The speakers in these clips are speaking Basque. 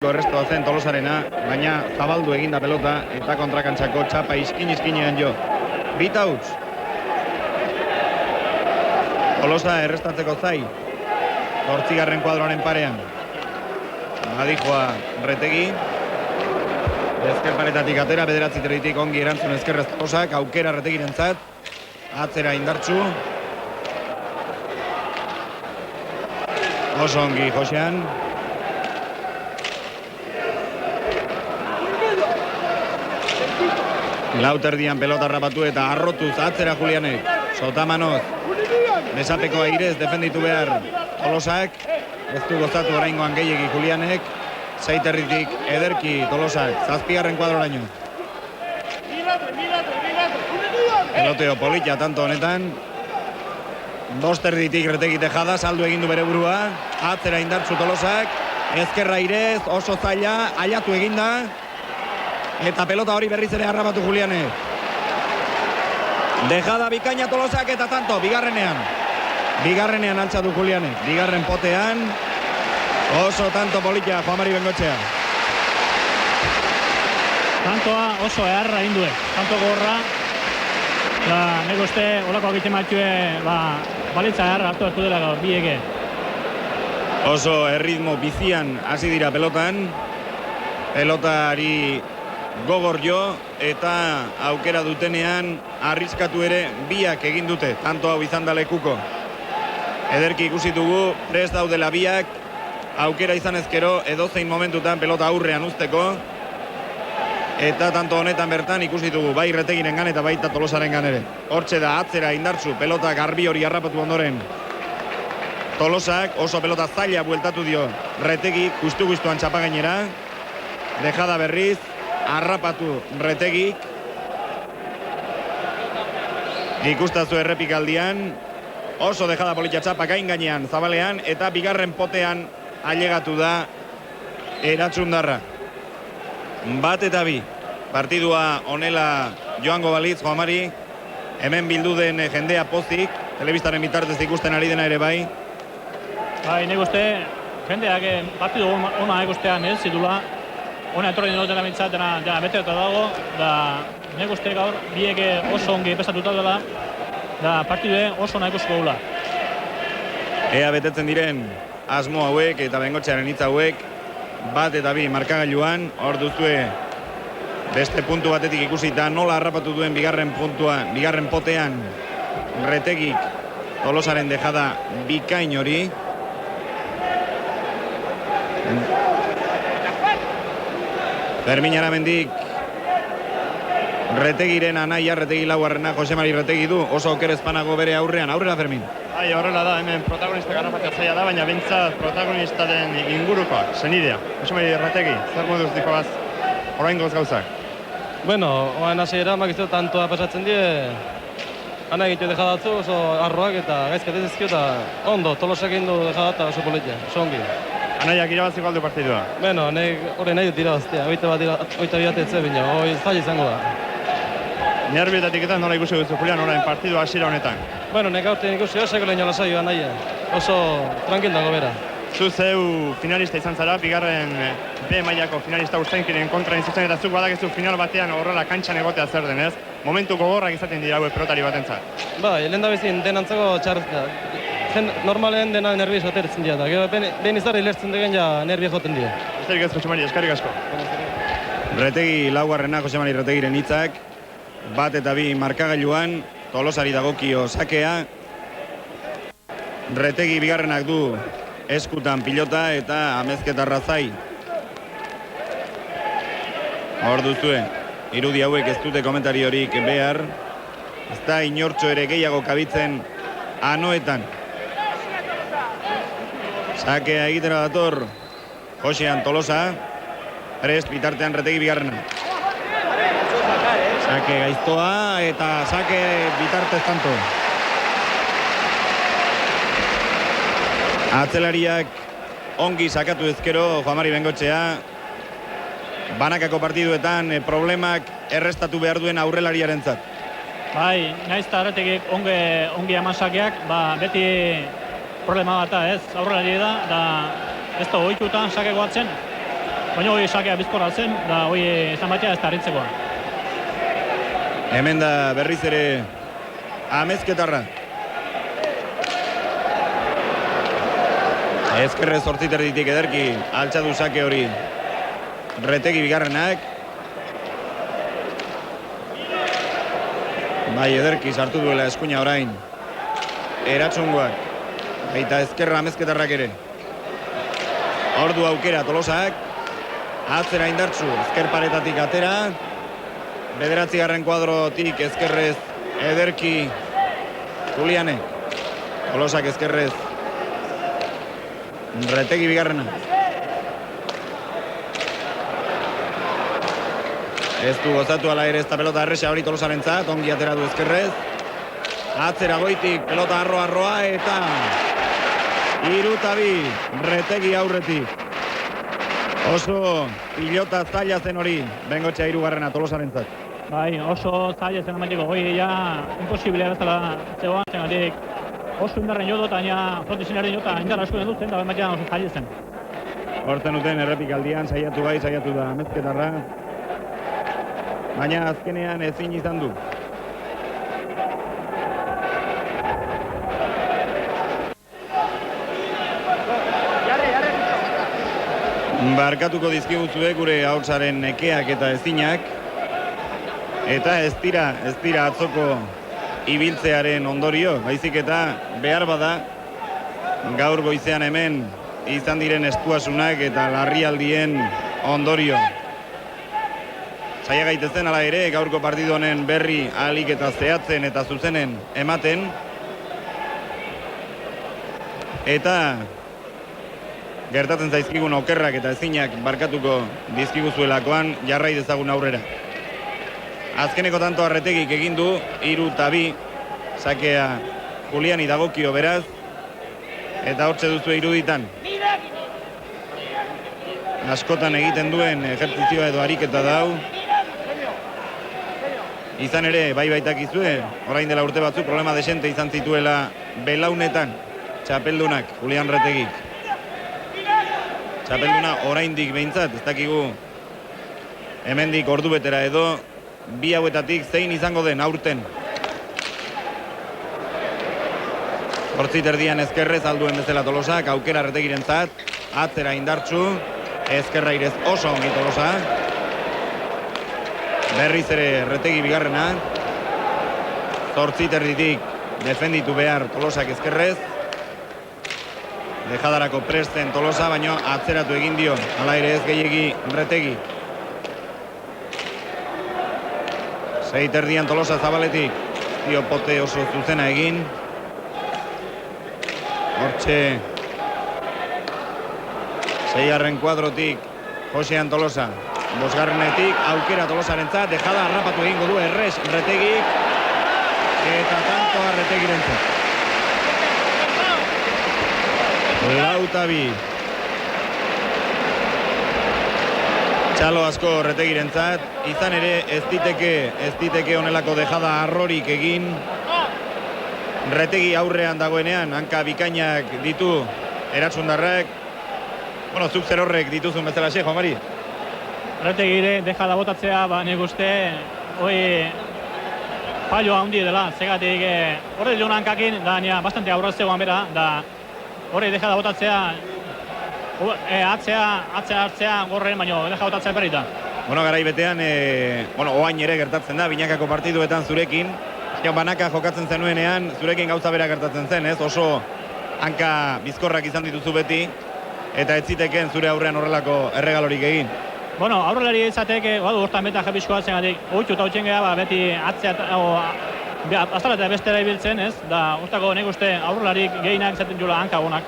Errestoa zen Tolosarena, baina zabaldu eginda pelota eta kontrakantzako txapa izkinean jo. Bitauts. Tolosa errestatzeko zai. 8. kuadroaren parean. Adijoa Retegi. Ezker paretatik atera, 9 teritik ongi erantzun ezkerrez Tolosak, aukera Retegirentzat. Atzera indartsu. Oso ongi Josean. Lauterdian pelota rapatu eta arrotuz atzera Julianek. Sotamanoz. Besapeko airez defenditu behar Tolosak. Ez du gozatu oraingoan gehiegi Julianek. 6 territik ederki Tolosak. 7. kuadroraino. Peloteo polita tanto honetan. 2 territik Retegi Tejada. Saldu egindu bere burua. Atzera indartzu Tolosak. Ezkerra airez. Oso zaila. Aiatu eginda. Eta pelota hori berriz ere harrapatu Julianek. Dejada bikaina Tolosak eta tanto, bigarrenean. Bigarrenean altxatu Julianek. Bigarren potean. Oso tanto polita, Juan Mari Bengoetxea. Tantoa oso eharra indue. Tanto gorra. Nego uste, olako egiten matxue, balitza eharra hartu hartu dela gaur, biege. Oso erritmo bizian hasi dira pelotan. Pelotari gogor jo eta aukera dutenean arriskatu ere biak egin dute, tanto hau izan da lekuko. Ederki ikusi dugu, prest daudela biak, aukera izan ezkero edozein momentutan pelota aurrean uzteko. Eta tanto honetan bertan ikusi dugu, bai Retegiren gan eta baita Tolosaren gan ere. Hortxe da atzera indartzu, pelota garbi hori harrapatu ondoren. Tolosak oso pelota zaila bueltatu dio Retegi, gustu-gustuan txapa gainera. Dejada berriz. Harrapatu Retegik. Ikustazu errepikaldian. Oso dejada politxa txapa gain gainean, zabalean. Eta bigarren potean ailegatu da Eratsundarra. 1 eta 2. Partidua honela joango balitz, Juan Mari. Hemen bildu den jendea pozik. Telebistaren bitartez ikusten ari dena ere bai. Bai, nik uste, jendeak partidu ona ikustean ez zitula. Ona etorri dutela mintzat, dena bete eta dago, da nik uste gaur bieke oso ongi pesatuta dela, da partidue oso ona ikusiko gula. Ea betetzen diren asmo hauek eta Bengoetxearen hitz hauek, 1 eta 2 markagailuan, hor duzue beste puntu batetik ikusita nola harrapatu duen bigarren potean Retegik Tolosaren dejada bikain hori. Fermin Aramendik Retegiren anaia, Retegi laugarrena, Jose Mari Retegi du, oso okerezpanago bere aurrean, aurrera Fermin. Bai, horrela da, hemen protagonista garrapatzea zaila da, baina bintzat protagonistaren ingurukoak, senidea. Jose Mari Retegi, zer moduz dikoaz, oraingoz gauzak? Bueno, oain hasiera makizu tantoa pasatzen die, ana egitu dejadatzu oso arroak eta gaizkat ez ezkio eta ondo, Tolosak egin du dejadata oso politia, oso ongi. Anaiak irabaziko aldu partidua? Bueno, hori nahi dut irabaztea, 8 etze bina, hori zaila izango da. Nervietatik eta nola ikusi duzu, Julian, orain partidua hasiera honetan? Bueno, nek aurten ikusi oseko lehen jola saioa nahi, oso tranquil dago bera. Zu zeu finalista izan zara, bigarren B mailako finalista Urzainkiren kontra inzuzen eta zuk badakizu final batean horrela kantxan egotea zer denez. Momentu gogorrak izaten dira hauek pelotari batentzat. Bai, lehen da bezin denantzako txarrezka. Normalen dena nervios atertzen dira da. Gero, behin izarri lertzen degen ja nervio joten dira. Esterik ez, Jose Mari, eskarrik asko. Retegi laugarrena, Jose Mari Retegiren hitzak. 1 eta 2 markagailuan, Tolosari dagokio sakea. Retegi bigarrenak du eskutan pilota eta amezketarra zai. Hor duzue, irudi hauek ez dute komentariorik behar. Ez da inortxo ere gehiago kabitzen anoetan. Sakea egitera dator Josean Tolosa. Prest bitartean Retegi bigarrena. Sake gaiztoa eta sake bitartez tanto. Atzelariak ongi sakatu ezkero Juan Mari Bengoetxea. Banakako partiduetan problemak errestatu behar duen aurrelariarentzat. Bai, naiz eta Retegik ongi eman sakeak, beti problema bat ez, aurrelari da ez da ohitutan sake goatzen. baina hori sakea bizkorra zen, da hori izan batea ez da harritzekoa. Hemen da berriz ere Amezketarra. Ezkerrez hortziterditik ederki altxadu sake hori Retegi bigarrenak. Bai, ederki sartu duela eskuina orain Eratsungoak. Baita ezkerra Amezketarrak ere. Ordu aukera Tolosak. Atzera indartsu, ezker paretatik atera. 9. kuadrotik ezkerrez ederki Julianek. Tolosak ezkerrez Retegi bigarrena. Ez du gozatu ala ere ez da pelota erresa hori Tolosarentzat, ongi atera du ezkerrez. Atzera goitik, pelota arroa eta 3-2 Retegi aurretik. Oso pilota zaila zen hori, Bengotxea 3. Tolosarentzat. Bai, oso zaila zen amatiko, hoi ja imposiblea bezala zegoan, zengatik oso indarren jodo eta baina frontizinaren jodo eta indarra asko dutzen, eta baina oso zaila zen. Hortzen duten errepikaldian saiatu da Amezketarra. Baina azkenean ezin izan du. Barkatuko dizkiguzue gure ahotssaren nekeak eta ezinak. Eta ez dira atzoko ibiltzearen ondorio, baizik eta behar bada gaur goizean hemen izan diren estuasunak eta larrialdien ondorio. Saia gaitezen ala ere gaurko partidu honen berri ahalik eta zehatzen eta zuzenen ematen. Eta gertatzen zaizkigun okerrak eta ezinak barkatuko dizkiguzuelakoan jarrai dezagun aurrera. Azkeneko tanto Retegik egin du 3-2, sakea Juliani dagokio beraz, eta hortze duzu iruditan. Askotan egiten duen ejertzizioa edo ariketa dau. Izan ere, bai baitakizue, orain dela urte batzuk problema desente izan zituela belaunetan, txapeldunak, Julian Retegik. Txapelduna oraindik behintzat, ez dakigu hemendik ordu betera edo, bi hauetatik zein izango den aurten. Hortziterdian ezkerrez alduen bezala Tolosak, aukera Retegirentzat, atzera indartsu, ezkerra irez oso ongi Tolosa. Berriz ere Retegi bigarrena. Hortziterditik defenditu behar Tolosak ezkerrez. Dejadarako presten Tolosa, baino atzeratu egin dio, hala ere ez gehiegi Retegi. Seiterdian Tolosa zabaletik, dio pote oso zuzena egin. Hortxe 6. kuadrotik Josean Tolosa, 5. aukera Tolosarentzat, dejada harrapatu egingo du errez Retegik, eta tantoa Retegirentzat. 4-2. Txalo asko Retegirentzat, izan ere ez diteke honelako dejada arrorik egin. Retegi aurrean dagoenean, hanka bikainak ditu Eratsundarrak. Bueno, zuk zer horrek dituzun bezala xe, Juan Mari? Retegire dejada botatzea, nik uste, hoi falloa handi dela, zegatik horre dion hankakin, da nia bastante aurrazegoan bera, da horre dejada botatzea, hartzea gorren, baina dejada botatzea perrita. Bueno, garai betean, oain ere gertatzen da, binakako partiduetan zurekin, banaka jokatzen zenuenean, zurekin gauza bera gertatzen zen, ez? Oso hanka bizkorrak izan dituzu beti, eta ez ziteken zure aurrean horrelako erregalorik egin. Bueno, aurrelari izateke, hortan beta jepiskoa zengatik, oitu eta hotxen geha, beti atzea, aztara eta bestera ibiltzen, ez? Da, hortako nik uste aurrelarik gehinak izaten jula hanka gonak.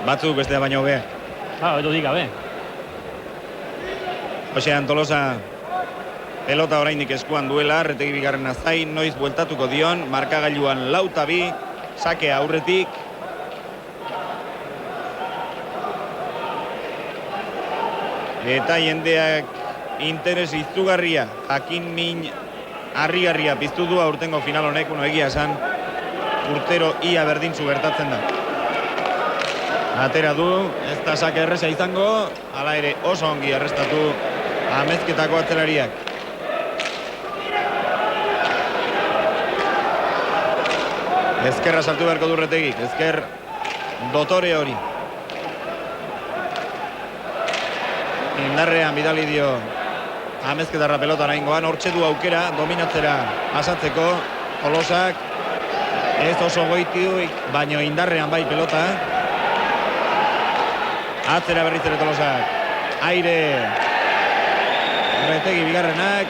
Batzuk bestea baino be. Edo dik gabe. Josean Tolosa pelota oraindik eskuan duela, Retegi bigarrena zain, noiz bueltatuko dion, markagailuan 4-2, sake aurretik. Eta jendeak interes izugarria, jakin min harrigarria piztu du aurtengo final honek, egia esan, urtero ia berdintzu gertatzen da. Atera du, ez da sake erresa izango, hala ere oso ongi errestatu Amezketako atzelariak. Ezkerra sartu beharko du Retegik, ezker dotore hori. Indarrean bidali dio Amezketarra pelota oraingoan, hortxe du aukera dominatzera pasatzeko. Tolosak ez oso goiti, baino indarrean bai pelota. Atzera berriz ere Tolosak. Aire Retegi bigarrenak.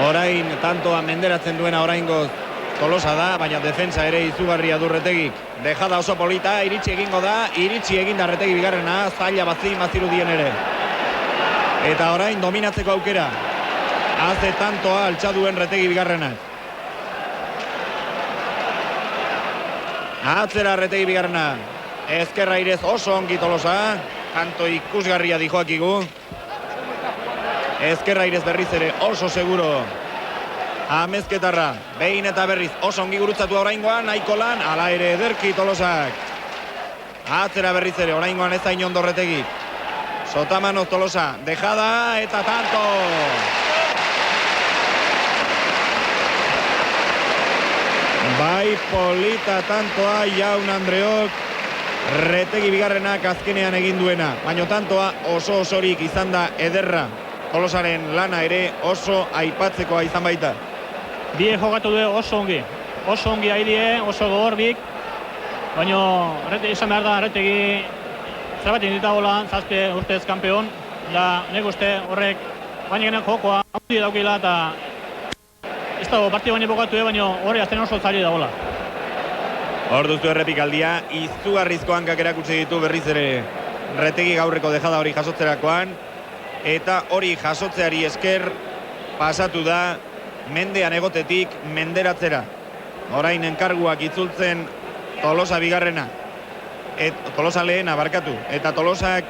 Orain tantoa menderatzen duena oraingoz Tolosa da, baina defensa ere izugarria du Retegik. Dejada oso polita, iritsi egingo da, iritsi eginda Retegi bigarrena, zaila bazirudien ere. Eta orain dominatzeko aukera. Haze tantoa altxaduen Retegi bigarrenak. Atzera Retegi bigarrena. Ezkerra irez oso ongi Tolosa. Kanto ikusgarria dijoakigu. Ezkerra irez berriz ere oso seguro. Amezketarra, behin eta berriz oso ongi gurutzatu oraingoan, nahiko lan, ala ere ederki Tolosak. Atzera berriz ere, oraingoan ez da inondo Retegik. Sotamanoz Tolosa, dejada eta tanto! Bai polita tantoa Jaun Andreok, Retegi bigarrenak azkenean egin duena. Baina tantoa oso osorik izan da ederra. Tolosaren lana ere oso aipatzekoa izan baita. Bie jogatu du oso ongi airie, oso gogorbik, baina izan behar da Retegi zerbait inditagola, zazpe urtez kampeon, da nik uste horrek baina jokoa haundi daukila eta ez dago partidu baina bokatu baina horre azten oso zari dagoela. Hor duzu errepikaldia, izugarrizko hankak erakutsi ditu berriz ere Retegi gaurreko dejada hori jasotzerakoan, eta hori jasotzeari esker pasatu da mendean egotetik menderatzera. Orain enkarguak itzultzen Tolosa bigarrena. Tolosa lehena barkatu. Eta Tolosak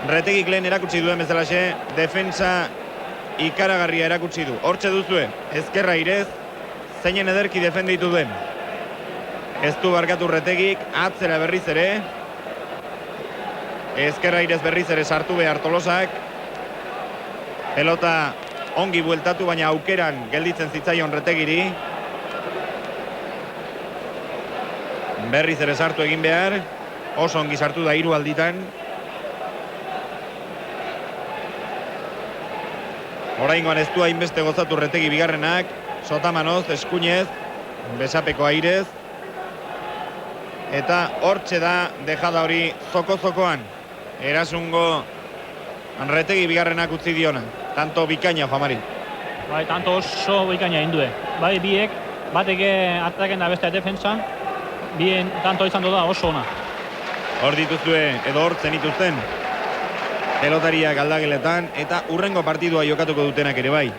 Retegik lehen erakutsi duen bezalaxe, defensa ikaragarria erakutsi du. Hortxe duzue, ezkerra irez, zeinen ederki defenditu duen. Ez du barkatu Retegik, atzera berriz ere. Ezkerra irez berriz ere sartu behar Tolosak. Pelota ongi bueltatu, baina aukeran gelditzen zitzaion Retegiri. Berriz ere sartu egin behar. Oso ongi sartu da 3 alditan. Oraingoan ez du hainbeste gozatu Retegi bigarrenak. Sotamanoz, eskuinez, besapeko airez. Eta hortxe da dejada hori zoko-zokoan. Erasungo Retegi bigarrenak utzi diona. Tanto bikaina, Juamari. Bai, tanto oso bikaina indue. Bai, biek, bateke ataken da beste defensan, bien tanto izan da oso ona. Hor dituzue, edo hor zenituzten pelotariak aldageletan, eta urrengo partidua jokatuko dutenak ere bai.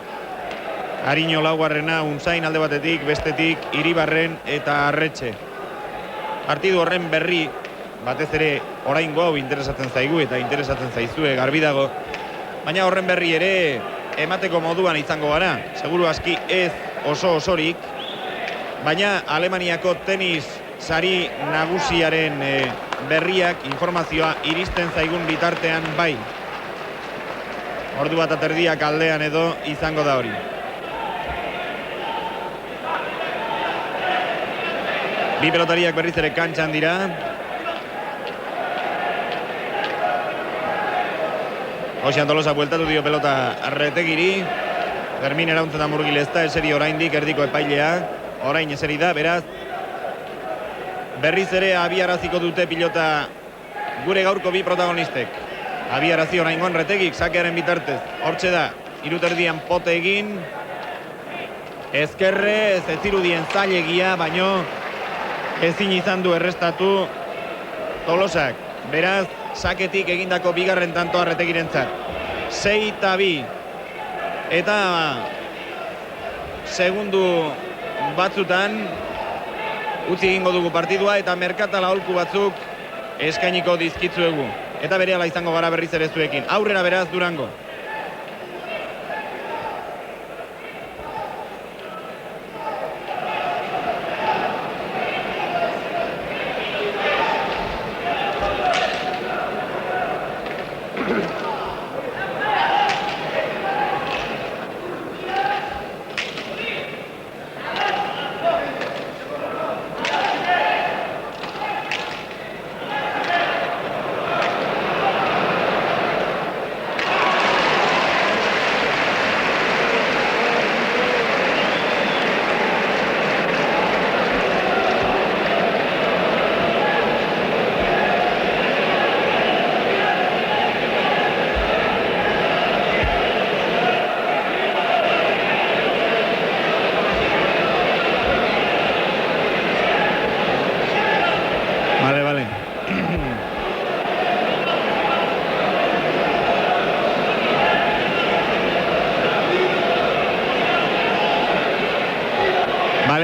Ariño laugarrena, Unzain alde batetik, bestetik, Iribarren eta Arretxe. Partidu horren berri, batez ere oraingo hau interesatzen zaigu eta interesatzen zaizue garbi dago. Baina horren berri ere emateko moduan izango gara. Seguru aski ez oso osorik. Baina Alemaniako tenis sari nagusiaren berriak, informazioa iristen zaigun bitartean bai. Ordu bat aterdiak aldean edo izango da hori. Bi pelotariak berriz ere kantxan dira. Osean Tolosa bueltatu dio pelota Retegiri. Fermin erauntzen da Murgil ez da eseri oraindik erdiko epailea. Orain eseri da, beraz. Berriz ere abiaraziko dute pilota gure gaurko bi protagonistek. Abiarazi oraingoan Retegik sakearen bitartez. Hortxe da, iruterdian pote egin. Ezkerre, ez zirudien zailegia, baino ezin izan du errestatu Tolosak. Beraz, saketik egindako bigarren tantoa Retegirentzat. 6-2. Eta segundu batzutan utzi egingo dugu partidua eta merkatal aholku batzuk eskainiko dizkitzuegu. Eta berehala izango gara berriz ere zuekin. Aurrera beraz Durango. Vale.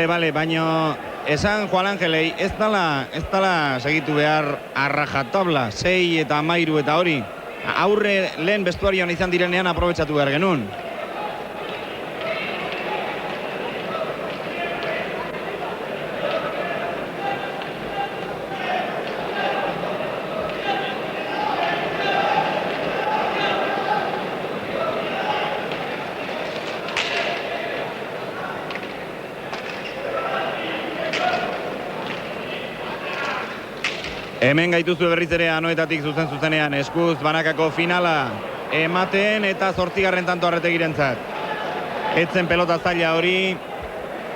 Vale, baino esan Juan Angelei, ez dala segitu behar arrajatabla, 6 eta 13 eta hori. Aurre lehen bestuarioan izan direnean aprobetxatu behar genuen. Hemen gaituzu berriz ere Anoetatik zuzenean eskuz banakako finala ematen eta 8. tanto Arretegirentzat. Etzen pelota zaila hori,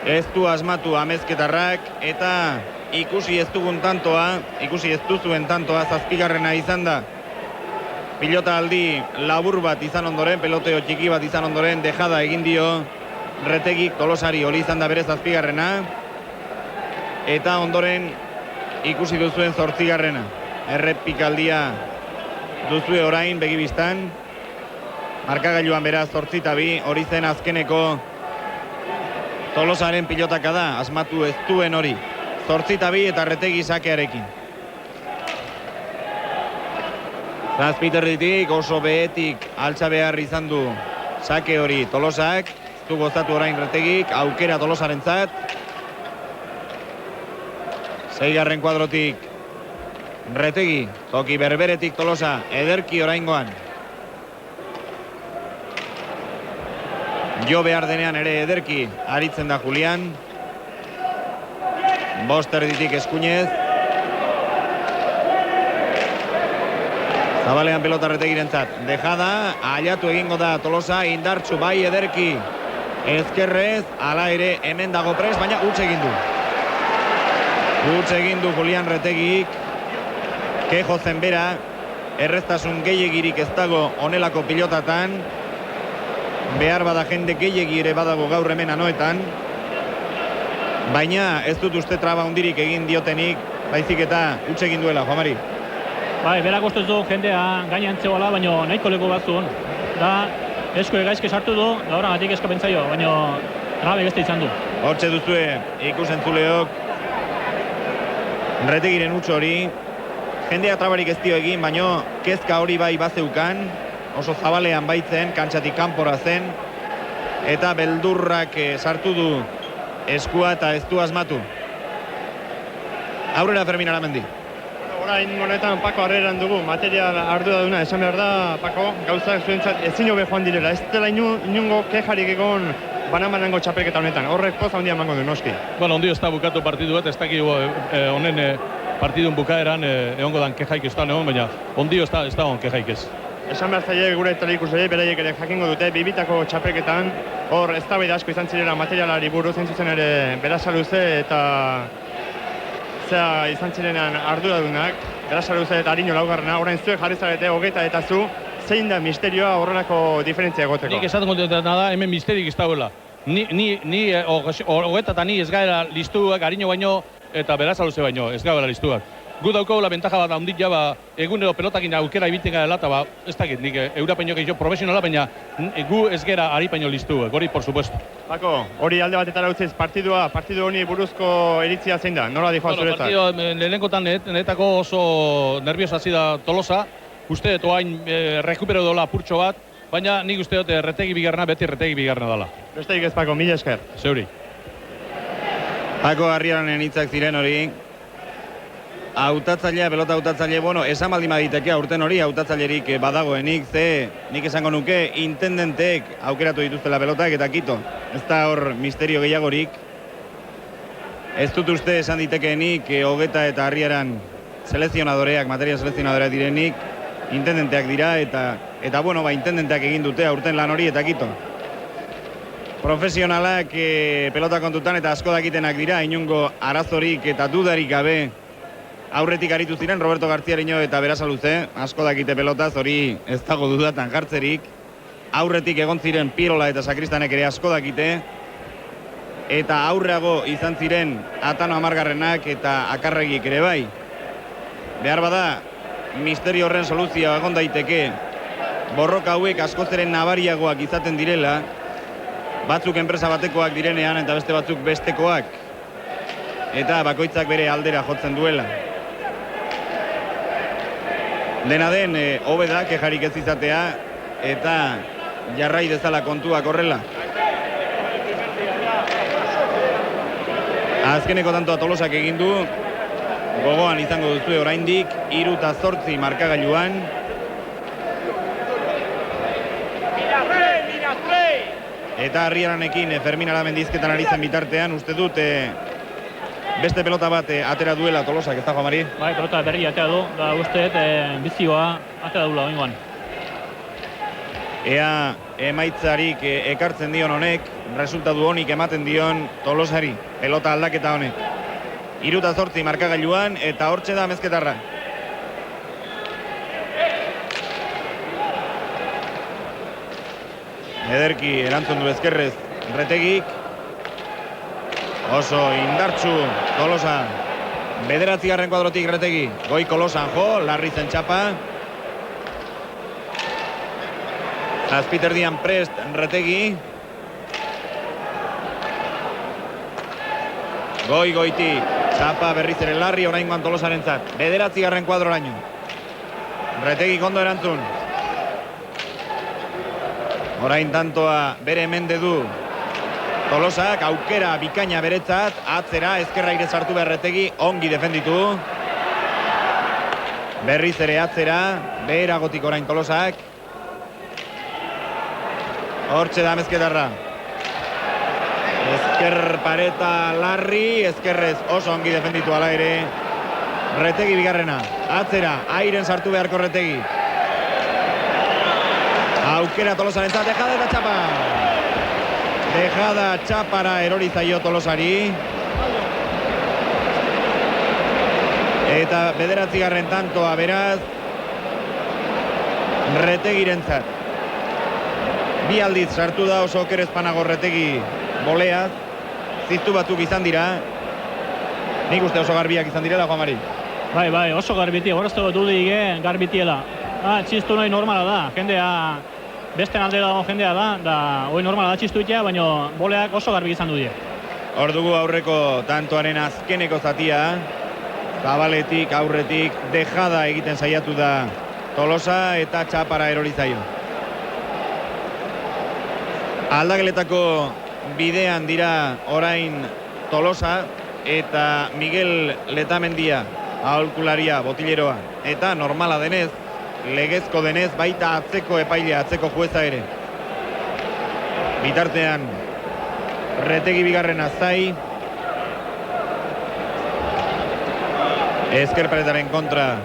ez du asmatu Amezketarrak eta ikusi ez duzuen tantoa 7. izan da. Pilota aldi labur bat izan ondoren, peloteo txiki bat izan ondoren, dejada egin dio Retegik Tolosari, hori izan da bere 7. Eta ondoren ikusi duzuen 8. Errepikaldia duzue orain begibistan. Markagailuan beraz 8-2, hori zen azkeneko Tolosaren pilotaka da, asmatu ez duen hori. 8-2 eta Retegi sakearekin. Zazpiterritik oso behetik altza behar izan du sake hori Tolosak. Ez du gozatu orain Retegik, aukera Tolosarentzat. 6. kuadrotik Retegi, toki berberetik Tolosa, ederki oraingoan. Jo behar denean ere ederki aritzen da Julian. Bosterditik Eskuñez. Zabalean pelota Retegirentzat. Dejada, aiatu egingo da Tolosa, indartsu bai ederki. Ezkerrez, ala ere hemen dago pres, baina huts egin du. Huts egin du Julian Retegik. Kejo zenbera, erreztasun gehiagirik ez dago onelako pilotatan. Behar bada jende gehiagi ere badago gaur hemen Anoetan. Baina ez dut uste traba hundirik egin diotenik, baizik eta huts egin duela, Juan Mari. Bai, berak uste du jendea gainean zegoela, baina nahiko leku batzuen. Da, esko egaizke sartu du, da horregatik esko pentsaio, baina trabe beste izan du. Hortxe duzue ikusentzuleok Retegiren huts hori. Jendea trabarik ez dio egin, baina kezka hori bai bazeukan. Oso zabalean baitzen, kantxatik kanpora zen. Eta beldurrak sartu du eskua eta ez du asmatu. Aurrera Fermin Aramendi. Orain honetan Pako Arreran dugu, material arduraduna esan behar da, Pako, gauzak zuentzat ezin hobe joan direla. Ez dela inungo kejarik egon banan-banango txapelketa honetan. Horrek poza handia emango du noski. Bueno, ondio ez da bukatu partidu bat, ez dakigu honen partidun bukaeran egongo dan kejaik ez da egon, baina ondio ez da on kejaik ez. Esan behar zaile gure telekusei, beraiek ere jakingo dute, bibitako txapelketan, hor eztabaida asko izan zirela materialari buruz, zuzen ere Berasaluze eta zea izan zirenean arduradunak, Berasaluze eta Ariño laugarrena, orain zuek jarri zarete hogeita eta zu, zein da misterioa horrelako diferentzia egoteko? Nik esaten dutena da, hemen misterik ez dagoela. Ni hogeita eta ni ez gaela listuak, Ariño baino eta Berasaluze baino, ez gaela listuak. Gu daukagula bentaja bat handik jaba egunero pelotakin aukera ibiten gara dela, ez dakit, nik Europeño gehiago profesionala, baina gu ez gera Aripeño listu, gori por supuesto. Pako, hori alde batetara utziz, partidu honi buruzko iritzia zein da, nola dijoa zuretzat? Partidu lehenenkotan netako oso nerviosa zida Tolosa, uste dut oain rekupero dola purtxo bat, baina nik uste dut Retegi bigarrena, beti Retegi bigarrena dela. Besteik ez, Pako, mila esker. Zeuri. Pako Arriaranen hitzak ziren hori. Hautatzailea, pelota hautatzaile, bueno, esan baldin baditeke aurten hori hautatzailerik badagoenik, ze nik esango nuke intendenteek aukeratu dituztela pelotak eta kito. Ez da hor misterio gehiagorik. Ez dut uste esan ditekeenik Hogeta eta Arriaran selezionadoreak, materia selezionadoreak direnik, intendenteak dira eta bueno, intendenteak egin dute aurten lan hori eta kito. Profesionalak pelota kontutan eta asko dakitenak dira, inungo arazorik eta dudarik gabe aurretik aritu ziren Roberto Garziareño eta Berasaluze, asko dakite pelotaz, hori ez dago dudatan jartzerik. Aurretik egon ziren Pirola eta Sakristanek ere asko dakite, eta aurreago izan ziren Atano Amargarrenak eta Akarregik ere bai. Behar bada, misterio horren soluzioa egon daiteke, borroka hauek askozeren nabariagoak izaten direla, batzuk enpresa batekoak direnean eta beste batzuk bestekoak, eta bakoitzak bere aldera jotzen duela. Dena den, hobe da, kejarik ez izatea, eta jarrai dezala kontuak horrela. Azkeneko tantoa Tolosak egin du, gogoan izango duzue oraindik, 3-8 markagailuan. Eta Arriaranekin Fermin Aramendizketan ari zen bitartean, uste dut beste pelota bat atera duela Tolosak, ez da, Juan Mari? Bai, pelota berri atera du, da uste bizioa atera duela oingoan. Ea emaitzarik ekartzen dion honek, resultatu honik ematen dion Tolosari, pelota aldaketa honek. 3-8 markagailuan eta hortxe da Mezketarra. Ederki erantzun du ezkerrez Retegik. Oso indartsu Tolosa. 9. kuadrotik Retegi. Goiko losan jo, larri zen txapa. Azpiterdian prest Retegi. Goiti, txapa berriz ere larri oraingoan Tolosarentzat. 9. kuadroraino. Retegi kondo erantzun. Orain tantoa bere mende du Tolosak, aukera bikaina beretzat, atzera, ezkerra ire sartu Retegi, ongi defenditu. Berriz ere atzera, beheragotik orain Tolosak. Hortxe da Mezketarra. Ezker pareta larri, ezkerrez oso ongi defenditu ala ere. Retegi bigarrena, atzera, airen sartu beharko Retegi. Aukera Tolosarentzat, dejada eta txapa. Dejada txapara erori zaio Tolosari. Eta 9. tantoa beraz Retegirentzat. Bi aldiz sartu da oso okerezpanago Retegi boleaz. Ziztu batzuk izan dira. Nik uste oso garbiak izan direla, Juan Mari. Bai, oso garbitia, horaztego dudik garbitiela. Txistu nahi normala da, jendea beste aldera dago jendea da hoi normala da txistu itea, baina boleak oso garbi izan du die. Hor dugu aurreko tantoaren azkeneko zatia. Zabaletik, aurretik, dejada egiten saiatu da Tolosa eta txapara erori zaio. Aldageletako bidean dira orain Tolosa eta Miguel Letamendia, aholkularia, botileroa. Eta normala denez, legezko denez, baita atzeko epailea, atzeko jueza ere. Bitartean, Retegi bigarrena zai. Ezker paretaren kontra.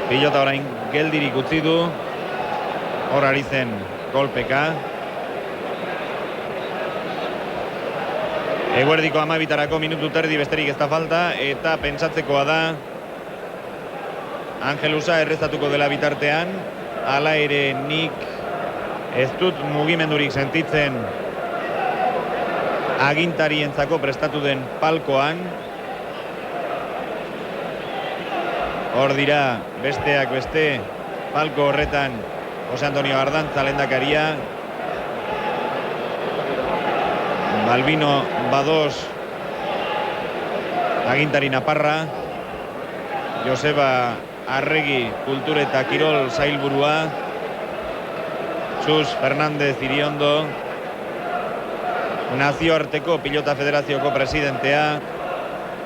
Pilota orain geldirik utzi du. Hor ari zen golpeka. Eguerdiko 12 minutu terdi besterik ez da falta, eta pentsatzekoa da Angelusa errezatuko dela bitartean. Hala ere nik ez dut mugimendurik sentitzen agintarientzako prestatu den palkoan. Hor dira besteak beste palko horretan Jose Antonio Ardantza lehendakaria, Balbino Bados agintari naparra, Joseba Arregi kultur eta kirol sailburua, Txus Fernández Iriondo, nazioarteko pilota federazioko presidentea,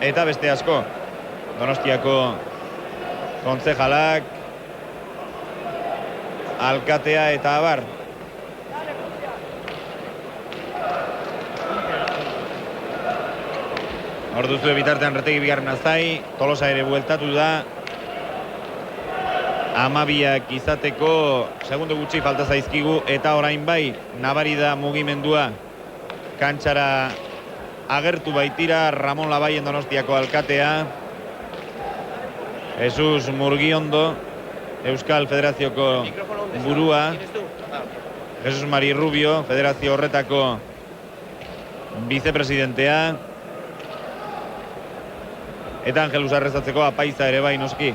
eta beste asko. Donostiako kontzejalak, alkatea eta abar. Orduzue bitartean Retegi bigarren azai, Tolosa ere bueltatu da. 12 izateko segundo gutxi falta zaizkigu eta orain bai nabari da mugimendua kantxara agertu baitira Ramon Labaien Donostiako alkatea. Jesus Murgiondo, Euskal Federazioko burua. Jesus Mari Rubio, federazio horretako vicepresidentea. Eta Angelus arrezatzeko apaiza ere bai noski.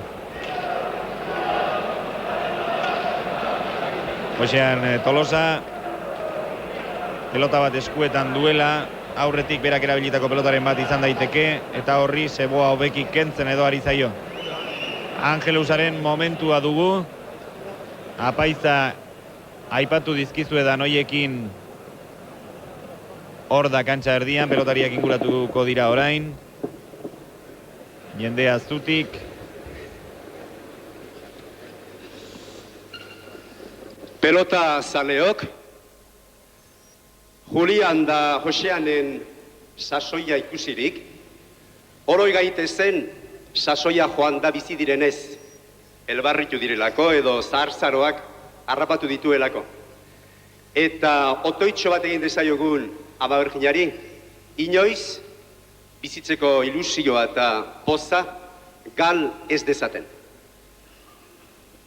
Hoxean Tolosa, pelota bat eskuetan duela, aurretik berak erabilitako pelotaren bat izan daiteke, eta horri zeboa hobeki kentzen edo ari zaio. Angelusaren momentua dugu, apaiza aipatu dizkizu edan hoiekin hor da kantxa erdian, pelotariak inguratuko dira orain. Jendea zutik. Pelota zaleok, Julian da Joseanen sasoia ikusirik, oroi gaitezen sasoia joan da bizi direnez, elbarritu direlako edo zaharzaroak harrapatu dituelako. Eta otoitxo bat egin dezaiogun Ama Birjinari, inoiz bizitzeko ilusioa eta poza gal ez dezaten.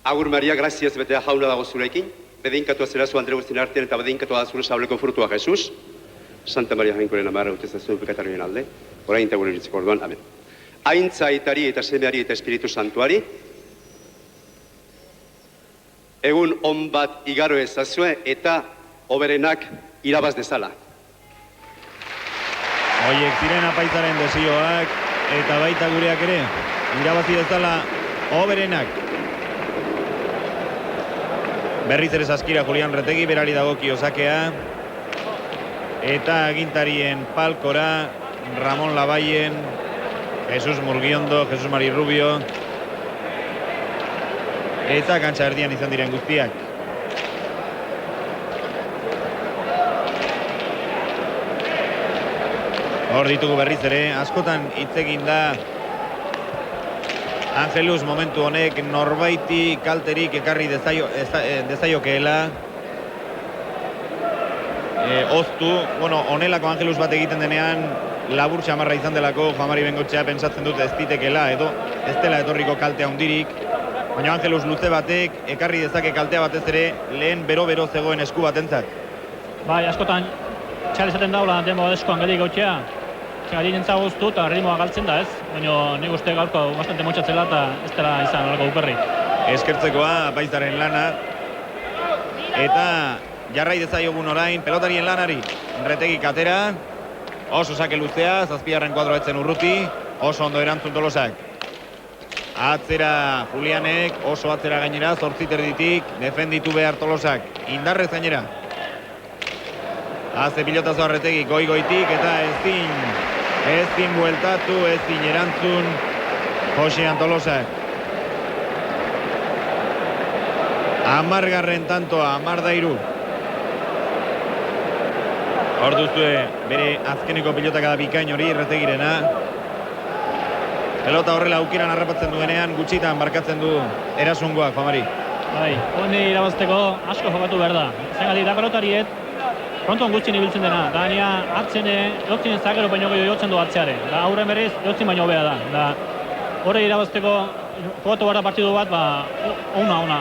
Agur Maria, graziaz betea jauna dago zurekin, bedeinkatua zera zu Andre Guztin artean eta bedeinkatua da zure sableko frutua Jesus. Santa Maria Jainkoren amarra utezazu pekatarrien alde, orain eta gure iritzeko orduan, amen. Aintzaitari eta semeari eta Espiritu Santuari, egun on bat igaro ezazue eta oberenak irabaz dezala. Hoiek ziren apaizaren desioak eta baita gureak ere, irabazi dezala oberenak. Berriz ere saskira Julian Retegi, berari dagoki osakea. Eta agintarien palkora Ramon Labaien, Jesus Murgiondo, Jesus Mari Rubio. Eta kantxa erdian izan diren guztiak. Hor ditugu berriz ere, askotan hitz egin da Angelus momentu honek norbaiti kalterik ekarri dezaiokeela. Oztu, honelako Angelus bat egiten denean labur xamarra izan delako Juan Mari Bengotxea pentsatzen dut ez ditekela edo ez dela etorriko kaltea hundirik. Baina Angelus luze batek ekarri dezake kaltea batez ere lehen bero-bero zegoen esku batentzat. Bai, askotan txal izaten daula denbo eskoan gedik gautxea. Gari nintza guztu eta ritmoa galtzen da ez, baina nik uste gaurko bastante motxatzela eta ez dela izan alako uperri. Eskertzekoa apaizaren lana. Eta jarrai dezaiogun orain pelotarien lanari. Retegi katera, oso sake luzea, zazpiarren kuadro etzen urruti, oso ondo erantzun Tolosak. Atzera Julianek, oso atzera gainera, 8 erditik, defenditu behar Tolosak, indarrez gainera. Haze pilotazoa Retegi goi-goitik eta ezin bueltatu, ezin erantzun Josean Tolosak. 10. tantoa, 13. Hor duzue bere azkeneko pilotak da bikain hori Retegirena. Pelota horrela aukeran harrapatzen duenean gutxitan barkatzen du erasungoak, Juan Mari. Bai, honi irabazteko asko jokatu behar da. Zengatik da pelotariet, fronton gutxin ibiltzen dena. Da nia atzene, eotzin ezagero baino gehiago jotzen du atzeare. Da aurren berriz, eotzin baino hobea da. Da horre irabazteko jokatu behar da partidu bat, ona.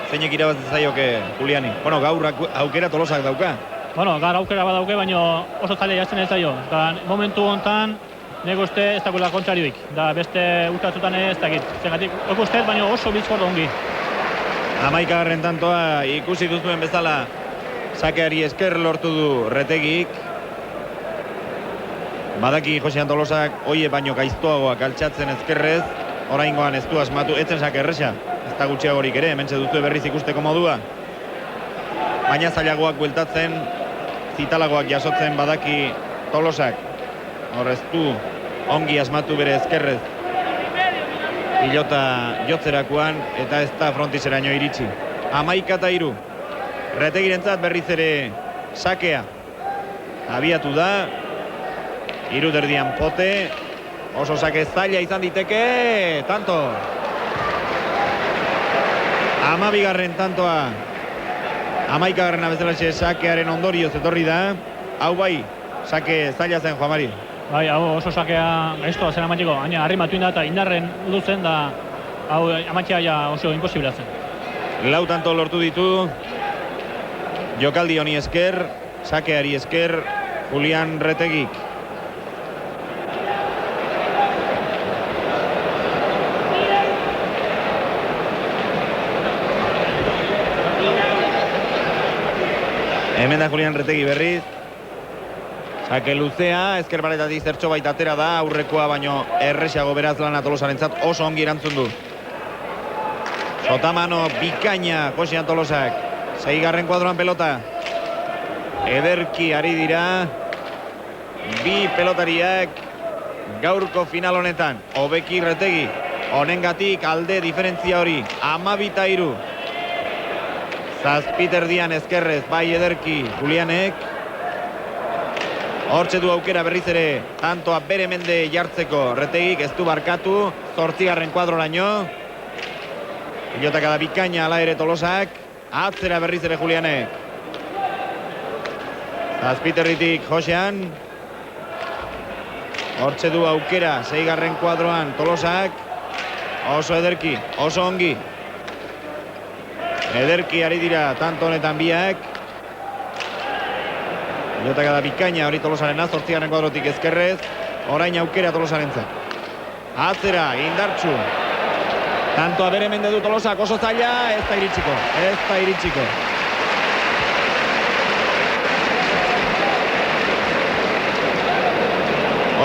Zeinek irabazten zaioke Juliani? Gaur aukera Tolosak dauka. Gaur aukera bat dauke, baina oso zaila jazten ez zaio. Da momentu hontan, nego uste ez dagoela kontrarioik. Da beste urtatzutan ez dakit. Zengatik, ustez, baina oso bizkordo ongi. 11. tantoa ikusi duzuen bezala sakeari esker lortu du Retegik. Badaki Josean Tolosak oie baino gaiztoagoak altxatzen ezkerrez. Oraingoan ez du asmatu, etzen sake erresa. Ez da gutxiagorik ere, hementxe duzu berriz ikusteko modua. Baina zailagoak bueltatzen, zitalagoak jasotzen badaki Tolosak. Hor ez du ongi asmatu bere ezkerrez pilota jotzerakoan eta ez da frontiseraino iritsi. 11-3. Retegirentzat berriz ere sakea. Abiatu da. 3 pote. Oso sake zaila izan diteke. Tanto. 12. tantoa. 11. bezalaxe sakearen ondorioz etorri da. Hau bai, sake zaila zen Juan Mari. Bai, hau oso sakea gaiztoa zen amatxiko, baina harrimatu inda eta indarren luzen da hau amatxea ja oso imposibila zen. 4 tanto lortu ditu. Jokaldi honi esker, sakeari esker, Julian Retegik. Hemen da Julian Retegi berriz. Sake luzea, ezker baretatik zertxo baita atera da, aurrekoa baino erresiago beraz lana Tolosarentzat oso ongi erantzun du. Sotamano bikaina Josian Tolosak. 6. kuadroan pelota. Ederki ari dira. Bi pelotariak gaurko final honetan. Hobeki Retegi. Honengatik alde diferentzia hori. 12-3. Zazpiterdian ezkerrez, bai Ederki Julianek. Hortxe du aukera berriz ere tantoa bere mende jartzeko. Retegik ez du barkatu. 8. kuadroraino. Pilotak da bikaina ala ere Tolosak. Atzera berriz ere Julianek. Zazpiterritik Josean. Hortxe du aukera 6. kuadroan Tolosak. Oso Ederki, oso ongi. Ederki ari dira tanto honetan biak. Pilotak da bikaina hori Tolosarena, 8. kuadrotik ezkerrez. Orain aukera Tolosarentzat. Atzera, indartsu. Tantoa bere mende du Tolosak, oso zaila, ez da iritsiko.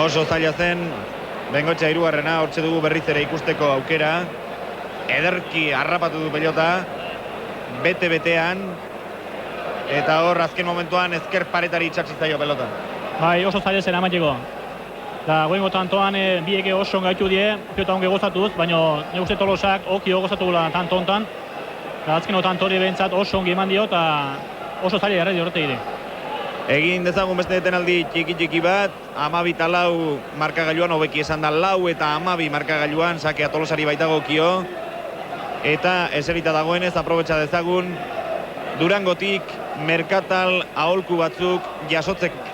Oso zaila zen, Bengoetxea 3. Hortxe dugu berriz ere ikusteko aukera. Ederki harrapatu du pelota, bete-betean, eta hor azken momentuan ezker paretari itxatsi zaio pelota. Bai, oso zaila zen amatxiko. Da, goingo tantoan bieke oso gaitu die, pilota onge gozatuz, baina nik uste Tolosak oki gozatu gula tanto hontan. Azkeno tanto hori behintzat oso ongi eman dio eta oso zaila jarri Retegiri. Egin dezagun beste detenaldi txiki bat, 12-4 markagailuan, hobeki esan da 4 eta 12 markagailuan, sakea Tolosari baitagokio. Eta eserita dagoenez, aprobetxa dezagun, Durangotik merkatal aholku batzuk jasotzeko.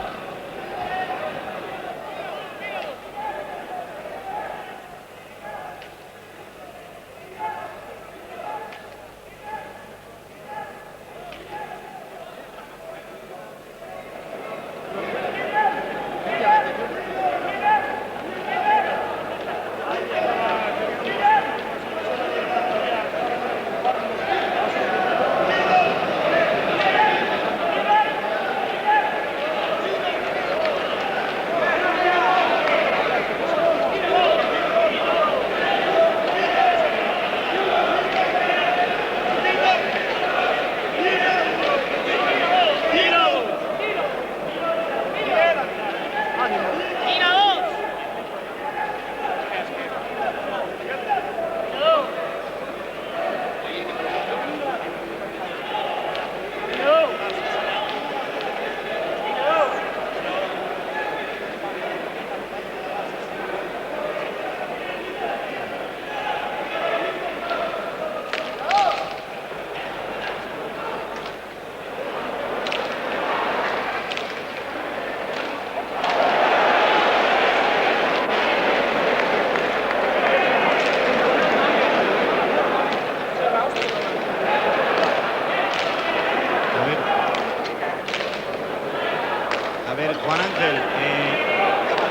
Juan Ángel,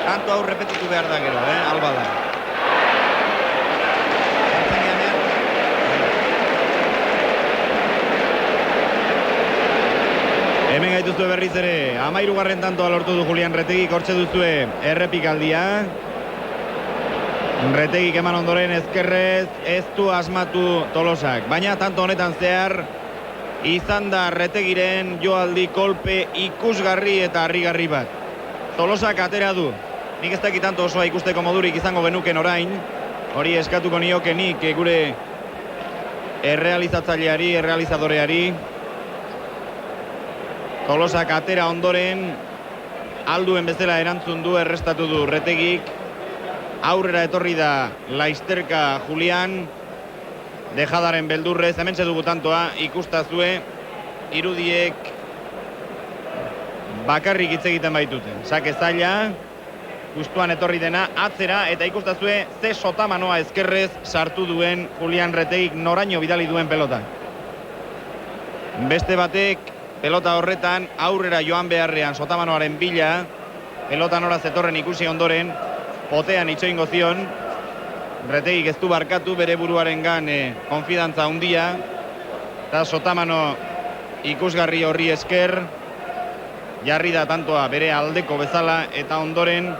tanto hau repetitu behar da gero, alba da. Hemen gaituzue berriz ere, 13. tantoa lortu du Julian Retegik, hortxe duzue errepikaldia. Retegik eman ondoren ezkerrez, ez du asmatu Tolosak, baina tanto honetan zehar, izan da Retegiren joaldi kolpe ikusgarri eta harrigarri bat. Tolosak atera du, nik ez dakit tanto osoa ikusteko modurik izango genuken orain, hori eskatuko nioke nik gure errealizatzaileari, errealizadoreari. Tolosak atera ondoren, alduen bezala erantzun du, errestatu du Retegik. Aurrera etorri da laizterka Julian, dejadaren beldurrez, hemen dugu tantoa, ikustazue, irudiek bakarrik hitz egiten baitute. Sake zaila, justuan etorri dena, atzera, eta ikustazue ze sotamanoa ezkerrez sartu duen Julian Retegik noraino bidali duen pelota. Beste batek, pelota horretan, aurrera joan beharrean sotamanoaren bila, pelota nora zetorren ikusi ondoren, potean itxoingo zion, Retegik ez du barkatu bere buruarengan konfidantza handia, eta sotamano ikusgarri horri esker, jarri da tantoa bere aldeko bezala, eta ondoren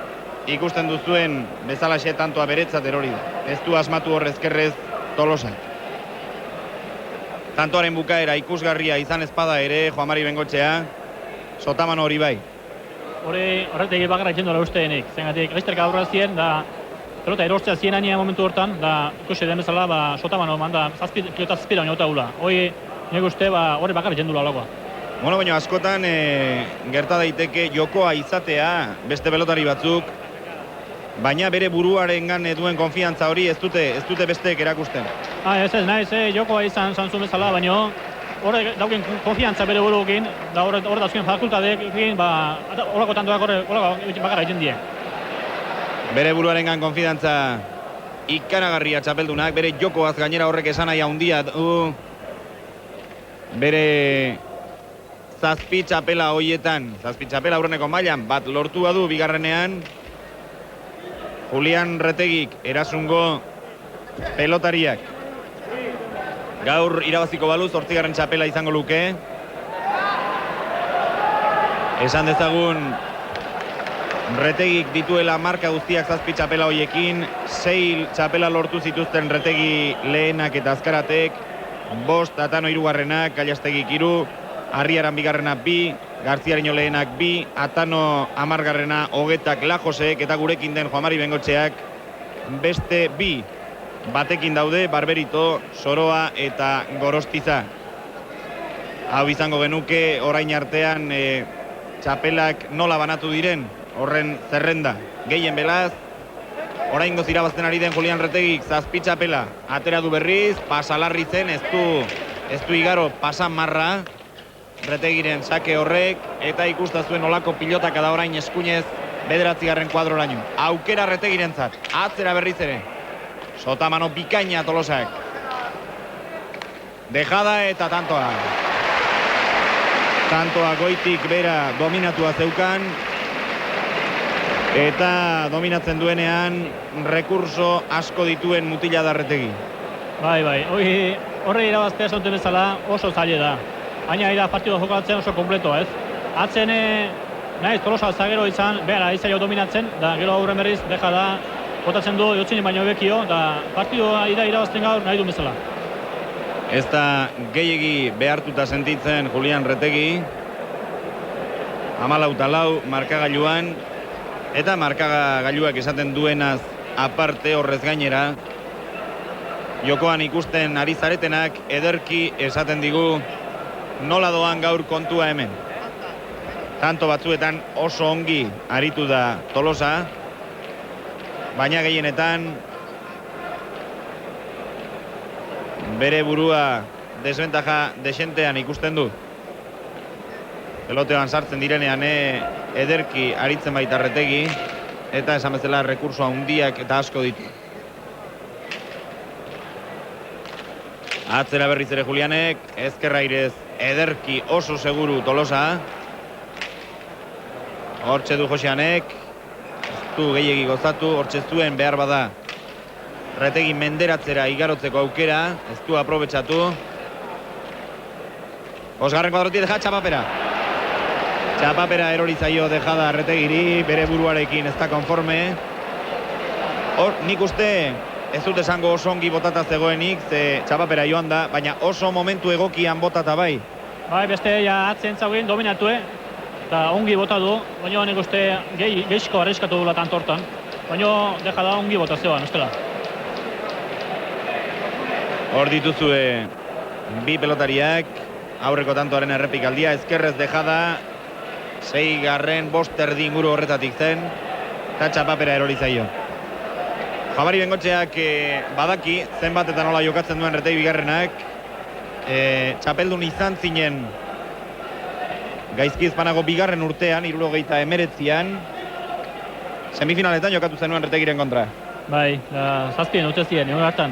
ikusten duzuen bezalaxe tantoa beretzat erori da. Ez du asmatu horrezkerrez Tolosak. Tantoaren bukaera ikusgarria izan espada ere, Juan Mari Bengoetxea, sotamano hori bai. Horretik bakarra itxendu ala usteenik. Zengatik, laizterka aurra zien, da pelota erortzea zien ania momentu hortan, da ikusi den bezala, sotamano manda pilota zazpira oinauta gula. Hoi, nik uste, hori bakarra itxendu alakoa. Bueno, baina askotan gerta daiteke jokoa izatea beste pelotari batzuk, baina bere buruarengan duen konfiantza hori ez dute besteek erakusten. Ez, naiz, jokoa izan zuen bezala, baina horrek dauken konfiantza bere buruekin, da horre dauzken fakultadeekin, horreko tantoak horreko bakarra egiten die. Bere buruarengan konfiantza ikaragarria txapeldunak, bere jokoaz gainera horrek esan nahi handia du, bere zazpi txapela hoietan, zazpi txapela aurreneko mailan, bat lortua du bigarrenean, Julian Retegik erasungo pelotariak. Gaur irabaziko balu, 8. txapela izango luke. Esan dezagun Retegik dituela marka guztiak zazpi txapela hoiekin, 6 txapela lortu zituzten Retegi lehenak eta azkaratek, 5 Atano hirugarrenak, Gallastegik 3, Arriaran bigarrena 2, Garziariño lehenak 2, Atano 10garrena, Ogetak Lajosek eta gurekin den Juan Mari Bengoetxeak beste 2 batekin daude, Barberito, Soroa eta Gorostiza. Hau izango genuke orain artean txapelak nola banatu diren, horren zerrenda. Gehien belaz, oraingoz irabazten ari den Julian Retegik zazpi txapela atera du berriz, pasalarri zen, ez du igaro pasan marra Retegiren sake horrek, eta ikustazuen olako pilotaka da orain eskuinez 9. kuadroraino. Aukera Retegirentzat, atzera berriz ere. Sotamano bikaina Tolosak. Dejada eta tantoa. Tantoa goitik bera dominatua zeukan, eta dominatzen duenean rekurso asko dituen mutila da Retegi. Bai, horre irabaztea esauten bezala oso zaila da. Baina ira partido jokatzen oso kompleto, ez? Atzen naiz Tolosa zagero izan, behar izaio dominatzen, da gero aurren berriz, deja da, botatzen du, jotzinen baino bekio, da partidoa irabazten gaur nahi du bezala. Ez da gehiegi behartuta sentitzen Julian Retegi, 14-4 markagailuan, eta markagailuak esaten duenaz aparte horrez gainera, jokoan ikusten ari zaretenak ederki esaten digu nola doan gaur kontua hemen. Tanto batzuetan oso ongi aritu da Tolosa, baina gehienetan bere burua desventaja desentean ikusten du. Pelotean sartzen direnean ederki aritzen baita Retegi, eta esan bezala rekurso handiak eta asko ditu. Atzera berriz ere Julianek, ezkerra irez ederki oso seguru Tolosa. Hortxe du Joseanek, ez du gehiegi gozatu, hortxe zuen behar bada Retegi menderatzera igarotzeko aukera, ez du aprobetxatu. 5. kuadrotik deja Txapapera. Txapapera erori zaio dejada Retegiri, bere buruarekin ez da konforme. Hor, nik uste ez dut esango oso ongi botata zegoenik, ze Txapapera joan da, baina oso momentu egokian botata bai. Bai, beste ja atzen zauen dominatu, eta ongi bota du, baina nik uste gehizko arrezkatu dula tanto hortan, baina deja da ongi botazioan, ez dela. Hor dituzue bi pelotariak, aurreko tantoaren errepikaldia, ezkerrez dejada, 6. 5 inguru horretatik zen, eta txapapera erori zaio. Jabari Bengotxeak badaki, zenbat eta nola jokatzen duen Retegi bigarrenak, txapeldun izan zinen gaizkizpanago bigarren urtean, 79an, semifinaletan jokatu zenuen Retegiren kontra. Bai, zazpien utze ziren, egun hartan.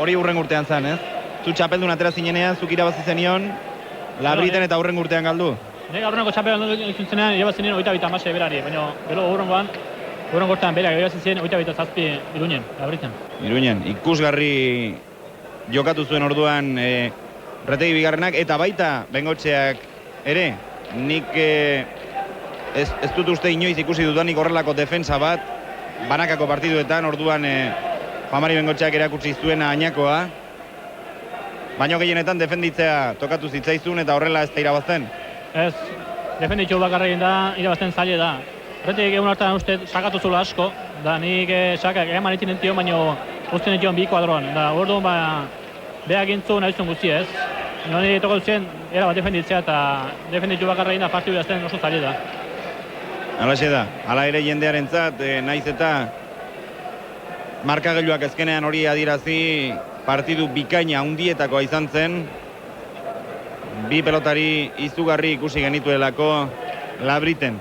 Hori urren urtean zen, ez? Zu txapeldun atera zinenean, zuk irabazi zenion, Labriten eta urren urtean galdu. Nire aurreneko txapeldun ikintzenean, irabazi zenien 22 berari, baina gero urrengoan, urren urtean berak irabazi zen 27 Iruñen, Labriten. Iruñen, ikusgarri jokatu zuen orduan Retegi bigarrenak, eta baita Bengotxeak ere, nik ez dut uste inoiz ikusi dudanik horrelako defensa bat, banakako partiduetan, orduan Juan-Mari Bengotxeak erakutsi zuen ainakoa, baina gehienetan defenditzea tokatu zitzaizun eta horrela ez da irabazten. Ez, defenditxu bakarrekin da, irabazten zaile da. Retegik egun hartan uste sakatu zula asko, da nik sakak eman itin ention, baina usten ention bi kuadroan. Da, orduan beha gintzu nahi zuen guzti ez. Nire tokatu zen, era bat defenditzea eta defenditxu bakarrekin da partidu azten oso zaile da. Halaxe da, hala ere jendearentzat, naiz eta markagailuak ezkenean hori adierazi partidu bikaina handietakoa izan zen. Bi pelotari izugarri ikusi genituelako Labriten.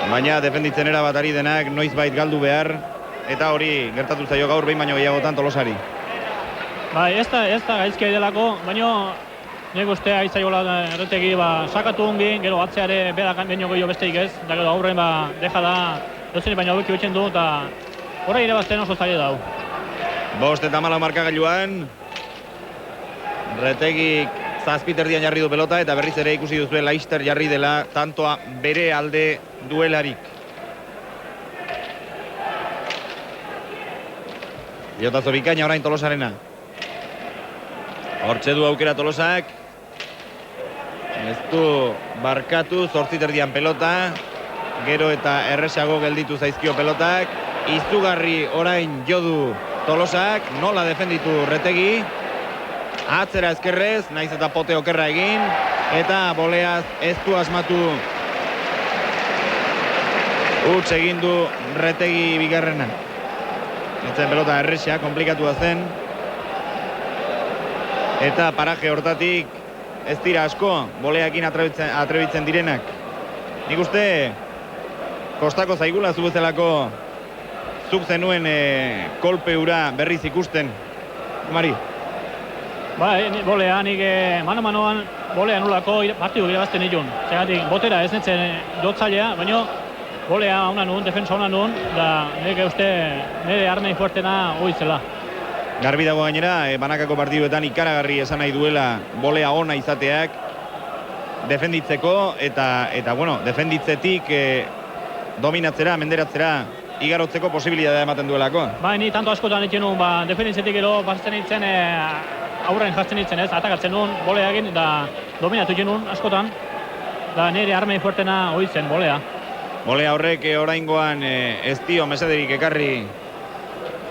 Baina defenditzen erabat ari denak noizbait galdu behar, eta hori gertatu zaio gaur behin baino gehiagotan Tolosari. Bai, ez da gaizkia delako, baina nik uste aitzaiola Retegi sakatu ongi, gero atzeare berak baino gehiago besteik ez, da gero aurren deja da dozenik baino hobeki betzen du, eta horra irabazten oso zaila dau. 5 eta 4 markagailuan, Retegik zazpiterdian jarri du pelota, eta berriz ere ikusi duzue Laister jarri dela tantoa bere alde duelarik. Pilotazo bikaina orain Tolosarena. Hortxe du aukera Tolosak. Ez du barkatu, 8 pelota. Gero eta erresago gelditu zaizkio pelotak. Izugarri orain jodu Tolosak, nola defenditu Retegi. Atzera ezkerrez, naiz eta pote okerra egin. Eta boleaz ez du asmatu. Huts egin du Retegi bigarrena. Etzen pelota erresa, komplikatua zen. Eta paraje hortatik ez dira asko, boleakin atrebitzen direnak. Nik uste, kostako zaigula zu bezalako zuk zenuen kolpe hura berriz ikusten. Mari? Bolea, nik mano-manoan bolea nulako partidu irabazten nituen. Zegatik, botera ez netzen dotzailea, baina bolea hona nun, defensa hona nun, da nik uste nire armei fuertena hoitzela. Garbi dago gainera, banakako partiduetan ikaragarri esan nahi duela bolea ona izateak defenditzeko eta bueno, defenditzetik dominatzera, menderatzera igarotzeko posibilitatea ematen duelako. Ni tanto askotan egin nuen, defenditzetik ero batzen nintzen, aurren jartzen nintzen ez, atakatzen nuen bolea egin, da dominatu egin nuen askotan, da nire armei fuertena hoitzen bolea. Bolea horrek oraingoan ez dio mesederik ekarri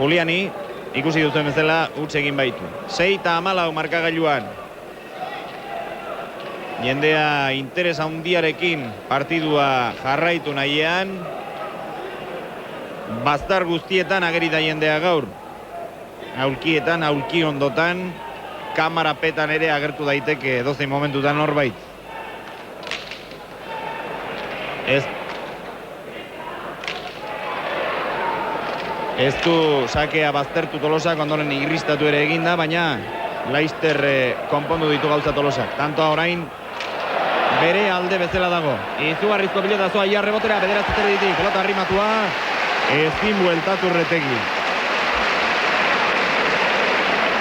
Juliani, ikusi duzuen bezala, huts egin baitu. 6 eta 14 markagailuan. Jendea interes handiarekin partidua jarraitu nahiean. Baztar guztietan ageri da jendea gaur. Aulkietan, aulki ondotan, kamarapetan ere agertu daiteke edozein momentutan norbait. Ez du sakea baztertu Tolosak, ondoren irristatu ere eginda, baina Laister konpondu ditu gauza Tolosak. Tantoa orain bere alde bezala dago. Izugarrizko pilotazoa ia rebotera, bederatzi ditik, pelota arrimatua, ezin bueltatu Retegi.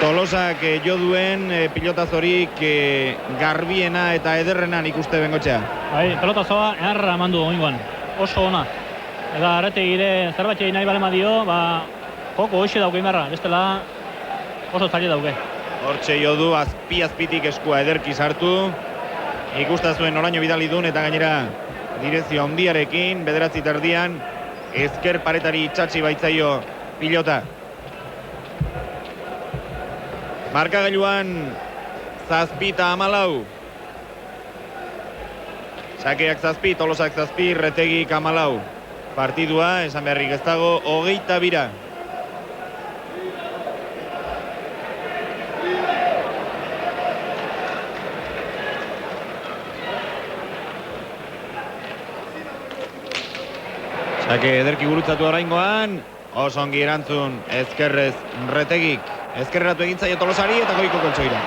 Tolosak jo duen pilotazorik garbiena eta ederrenan ikuste Bengotxea. Pelotazoa erra emandu oingoan, oso ona. Eta Retegire zerbait egin nahi balema dio, joko hoxe dauke inbarra, bestela oso zaila dauke. Hortxe jo du, azpitik eskua ederki sartu. Ikustazuen oraino bidali duen eta gainera direzio handiarekin, 9:30 ezker paretari itxatzi baitzaio pilota. Markagailuan 7-14. Sakeak 7, Tolosak 7, Retegik 14. Partidua, esan beharrik ez dago, 22. Sake ederki gurutzatu oraingoan, oso ongi erantzun ezkerrez Retegik. Ezkerratu egin zaio Tolosari eta goiko koltsoira.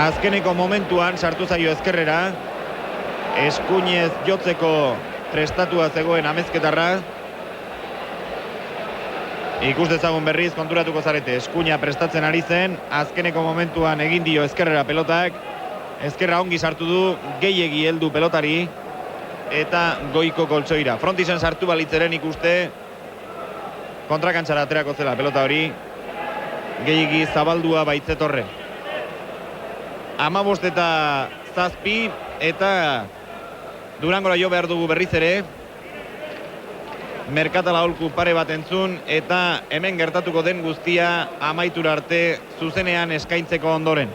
Azkeneko momentuan sartu zaio ezkerrera, eskuinez jotzeko prestatua zegoen amezketarra. Ikus dezagun berriz konturatuko zarete, eskuina prestatzen ari zen, azkeneko momentuan egin dio ezkerrera pelotak. Ezkerra ongi sartu du, gehiegi heldu pelotari eta goiko koltsoira. Frontisen sartu balitzeren ikuste kontrakantxara aterako zela pelota hori. Gehiegi zabaldua baitzetorre. 15-7 eta Durangora jo behar dugu berriz ere. Merkatala aholku pare bat entzun eta hemen gertatuko den guztia amaitura arte zuzenean eskaintzeko ondoren.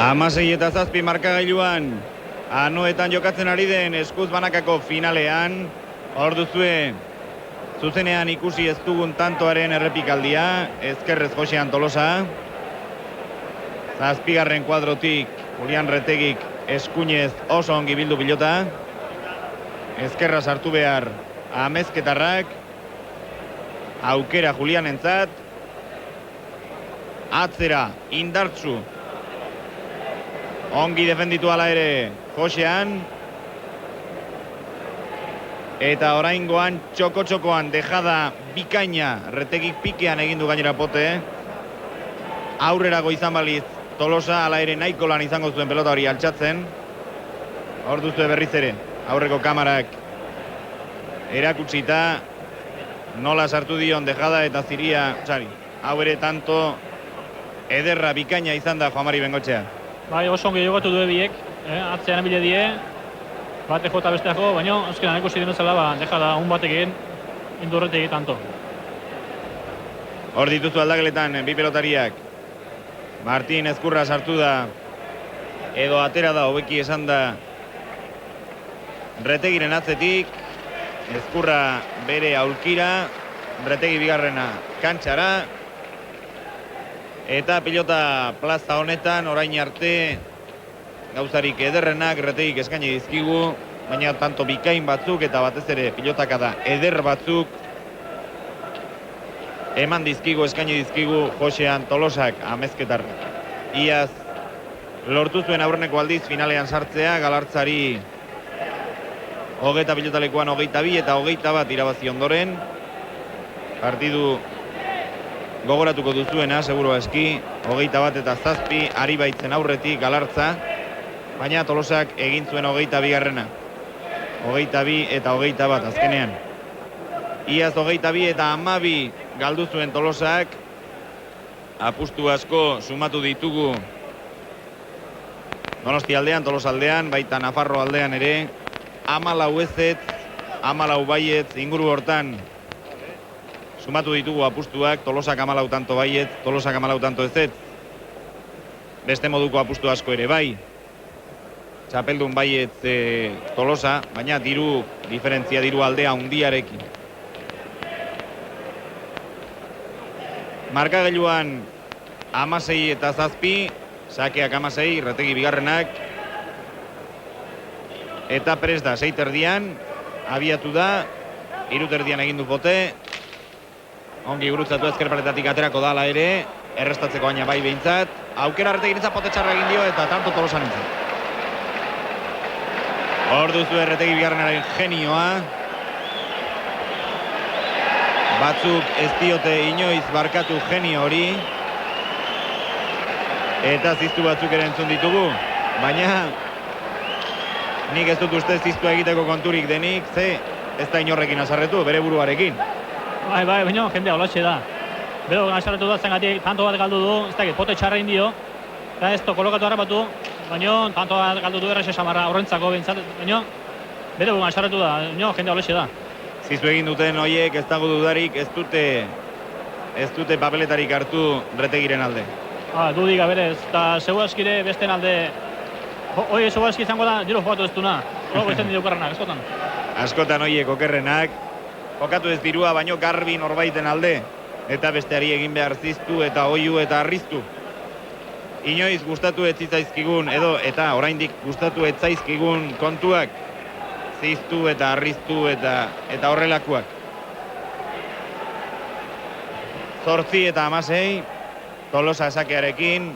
Amasei eta 7 markagailuan Anoetan jokatzen ari den eskuz banakako finalean. Hor duzue zuzenean ikusi ez dugun tantoaren errepikaldia. Ezkerrez Josean Tolosa. 7. kuadrotik Julian Retegik eskuinez oso ongi bildu pilota. Ezkerra sartu behar Amezketarrak. Aukera Julianentzat. Atzera indartsu. Ongi defenditu ala ere Josean. Eta oraingoan txoko-txokoan dejada bikaina Retegik pikean egindu gainera pote. Aurrerago izan baliz Tolosa ala ere nahiko lan izango zuen pelota hori altxatzen. Hor duzue berriz ere aurreko kamarak erakutsita nola sartu dion dejada eta ziria txari. Hau ere tanto ederra bikaina izan da Juan Mari Bengoetxea. Bai, oso ongi jokatu du biek, atzean bile die, bate jota besteako, baina azkenan ikusi den bezala, dejada un batekin, indurretik tanto. Hor dituzu aldageletan bi pelotariak. Martin Ezkurra sartu da, edo atera da, hobeki esan da, Retegiren atzetik, Ezkurra bere aulkira, Retegi bigarrena kantxara, eta pilota plaza honetan orain arte gauzarik ederrenak Retegik eskaini dizkigu. baina tanto bikain batzuk eta batez ere pilotakada eder batzuk eman dizkigu, eskaini dizkigu Josean Tolosak amezketar. Iaz lortu zuen aurreneko aldiz finalean sartzea, Galartzari 20 pilotalekuan 22 eta 21 irabazi ondoren. Partidu gogoratuko duzuena, seguro eski, 21 eta 7 ari baitzen aurretik Galartza, baina Tolosak egin zuen 22garrena. 22 eta 21 azkenean. Iaz 22 eta 12 galdu zuen Tolosak, apustu asko sumatu ditugu Donosti aldean, Tolosa aldean, baita Nafarro aldean ere, 14 ezetz, 14 baietz, inguru hortan sumatu ditugu apustuak, Tolosak 14 tanto baietz, Tolosak 14 tanto ezetz. Beste moduko apustu asko ere bai. Txapeldun baietz Tolosa, baina diferentzia diru aldea hundiarekin. Markagailuan 16 eta 7, sakeak 16, Retegi bigarrenak. Eta prest da, 6 terdian, abiatu da, 3 terdian egin du pote. Ongi gurutzatu ezkerparetatik aterako dala ere, errestatzeko baina bai behintzat. Aukera Retegi nintzat pote txarra egin dio eta tanto Tolosa nintzat. Hor duzu Retegi bigarrenaren genioa. Batzuk ez diote inoiz barkatu genio hori. Eta ziztu batzuk ere entzun ditugu. Baina nik ez dut uste ziztu egiteko konturik denik, ze ez da inorrekin azarretu, bere buruarekin. Bai, baina jendea holatxe da. Bero azarretu da zengatik, tanto bat galdu du, ez dakit, pote txarra indio. Eta ez kolokatu harrapatu, baina tanto bat galdu du erraxe samarra horrentzako behintzat, baina bere buruan azarretu da, baina jendea holatxe da. Ziztu egin duten horiek ez dago dudarik, ez dute papeletarik hartu Retegiren alde. Dudik berez, eta segurazkire besten alde, hoi segurazki izango da, diru jokatu ez duna, hori besten diru karrenak, askotan. Askotan horiek okerrenak, jokatu ez dirua, baino garbi norbaiten alde, eta besteari egin behar ziztu eta oiu eta arriztu. Inoiz gustatu ez zitzaizkigun, eta oraindik gustatu ez zaizkigun kontuak, ziztu eta arriztu eta horrelakoak. 8 eta 16, Tolosa esakearekin,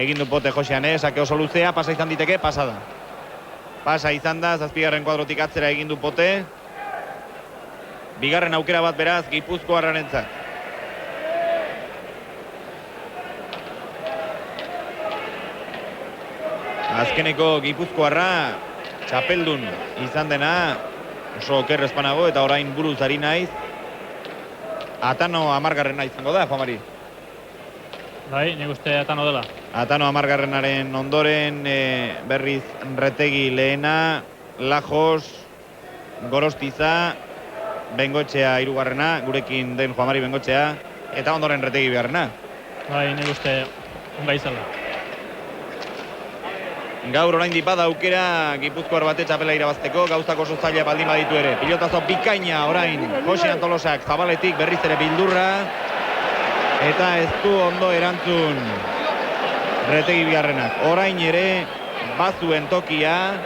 egin du pote Josean, esake oso luzea, pasa izan diteke, pasa da. Pasa izan da, 7. kuadrotik atzera egin du pote. Bigarren aukera bat beraz, Gipuzkoarrarentzat. Azkeneko Gipuzkoarra, txapeldun izan dena, oso oker espanago eta orain buruz ari naiz. Atano 10. izango da, Juanmari. Bai, nik uste Atano dela. Atano 10. ondoren, berriz Retegi lehena, Lajos, Gorostiza, Bengotxea 3. gurekin den Juanmari Bengotxea, eta ondoren Retegi bigarrena. Bai, nik uste onga izala. Gaur orain bada aukera Gipuzkoar bate txapela irabazteko, gauzak oso zaila baldin baditu ere. Pilotazo bikaina orain Josean Tolosak zabaletik berriz ere bildurra. Eta ez du ondo erantzun Retegi bigarrenak. Orain ere bazuen tokia,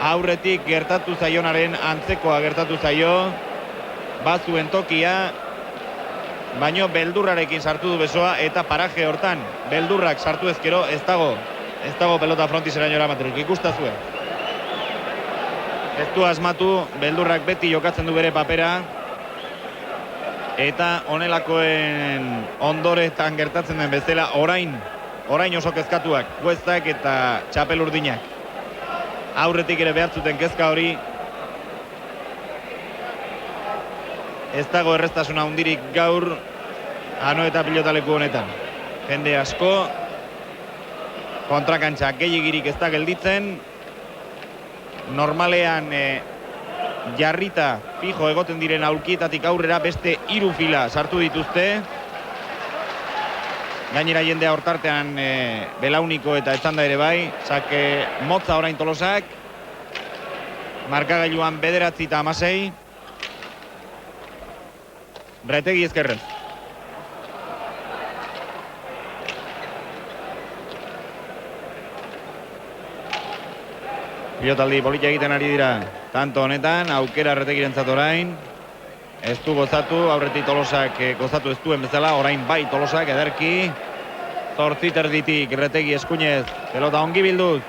aurretik gertatu zaionaren antzekoa gertatu zaio. Bazuen tokia, baino beldurrarekin sartu du besoa eta paraje hortan beldurrak sartu ezkero ez dago pelota frontisera nora amaterik, ikustazue. Ez du asmatu, beldurrak beti jokatzen du bere papera. Eta honelakoen ondoretan gertatzen den bezala, orain oso kezkatuak, Guestak eta txapel urdinak. Aurretik ere behartzuten kezka hori. Ez dago erreztasuna hundirik gaur, ano eta pilotaleku honetan. Jende asko, kontrakantza gehiagirik ez da gelditzen. Normalean jarrita fijo egoten diren aulkietatik aurrera beste 3 fila sartu dituzte. Gainera jendea hortartean belauniko eta etxanda ere bai. Sake motza orain Tolosak. Markagailuan 9 eta 16. Retegi ezkerrez. Pilotaldi polita egiten ari dira. Tanto honetan, aukera Retegirentzat orain. Ez du gozatu, aurretik Tolosak gozatu ez duen bezala, orain bai Tolosak ederki. Zortzit erditik, Retegi Eskuinez, pelota ongi bilduz.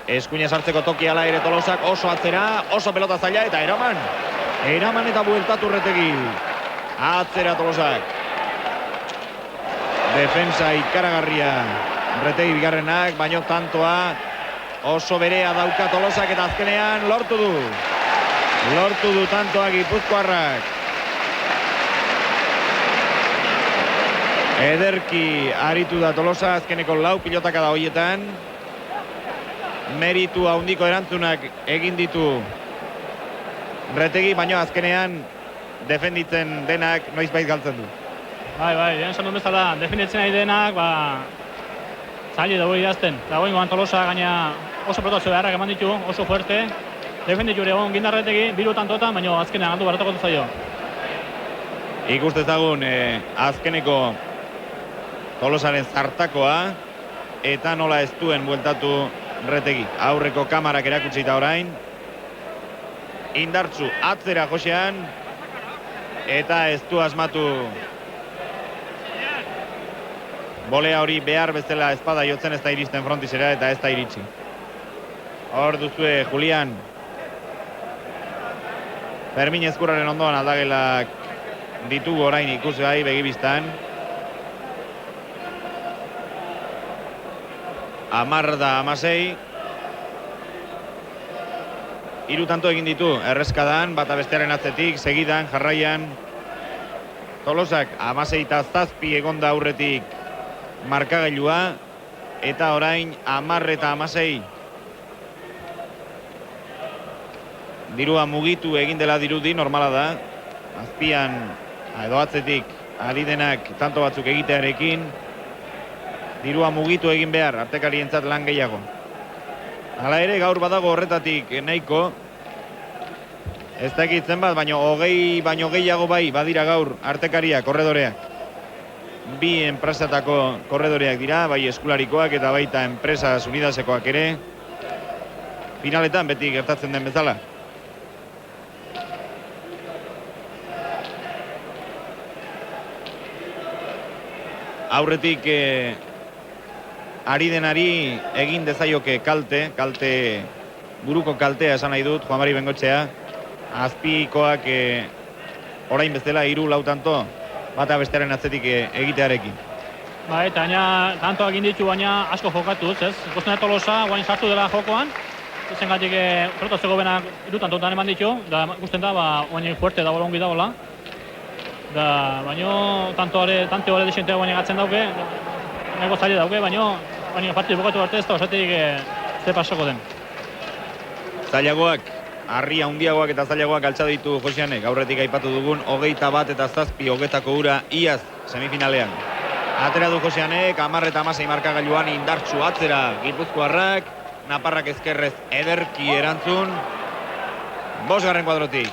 Eskuinez hartzeko toki ala ere Tolosak, oso atzera, oso pelota zaila eta eraman. Eraman eta bueltatu Retegi. Atzera Tolosak. Defensa ikaragarria Retegi bigarrenak, baino tantoa oso berea dauka Tolosak eta azkenean lortu du. Lortu du tantoa Gipuzkoarrak. Ederki aritu da Tolosa, azkeneko 4 pilotaka da hoietan. Meritu handiko erantzunak egin ditu Retegi, baino azkenean defenditzen denak noizbait galtzen du. Bai, lehen esan duen bezala, defenditzen ari denak, zaila dago idazten. Dagoengoan Tolosa gaina oso protozio beharrak eman ditu, oso fuerte. Defenditu ere egon gindar Retegi, 2 tantotan, baina azkenean galdu baratako zaio. Ikustezagun azkeneko Tolosaren zartakoa eta nola ez duen bueltatu Retegi. Aurreko kamarak erakutsita orain. Indartzu atzera josean eta ez du asmatu bolea hori behar bezala espada jotzen ez da iristen frontisera eta ez da iritsi. Hor duzue Julian. Fermin Ezkurraren ondoan aldagelak ditugu orain ikusgai begibistan. 10-16. 3 tanto egin ditu erreskadan, bata bestearen atzetik, segidan, jarraian. Tolosak 16-7 egonda aurretik markagailua eta orain 10-16. Dirua mugitu egin dela dirudi, normala da. Azpian edo atzetik ari denak tanto batzuk egitearekin dirua mugitu egin behar, artekarientzat lan gehiago. Hala ere gaur badago horretatik nahiko. Ez dakit zenbat, baino 20 baino gehiago bai badira gaur artekariak, korredoreak. 2 enpresatako korredoreak dira, bai eskularikoak eta baita enpresa Unidasekoak ere. Finaletan beti gertatzen den bezala. Aurretik ari denari egin dezaioke kalte buruko kaltea esan nahi dut, Juan Mari Bengoetxea. Azpikoak orain bezala 3-4 tanto bata bestearen atzetik egitearekin. Eta baina tantoak egin ditu baina asko jokatuz, ez? Ikusten da Tolosa guain sartu dela jokoan. Zengatik protozeko benak 3 tantotan eman ditu, da ikusten da guain fuerte dago ongi dagoela. Da baino tanto hori desentea guain gatzen dauke. Nego zaila dauke, baina partidu bukatu arte ez da osatik ze pasako den. Zailagoak, harri handiagoak eta zailagoak altza ditu Joseanek. Aurretik aipatu dugun 21-7 hogetako ura iaz semifinalean. Atera du Joseanek, 10-16 markagailuan indartsu atzera Gipuzkoarrak. Naparrak ezkerrez ederki erantzun. 5. kuadrotik.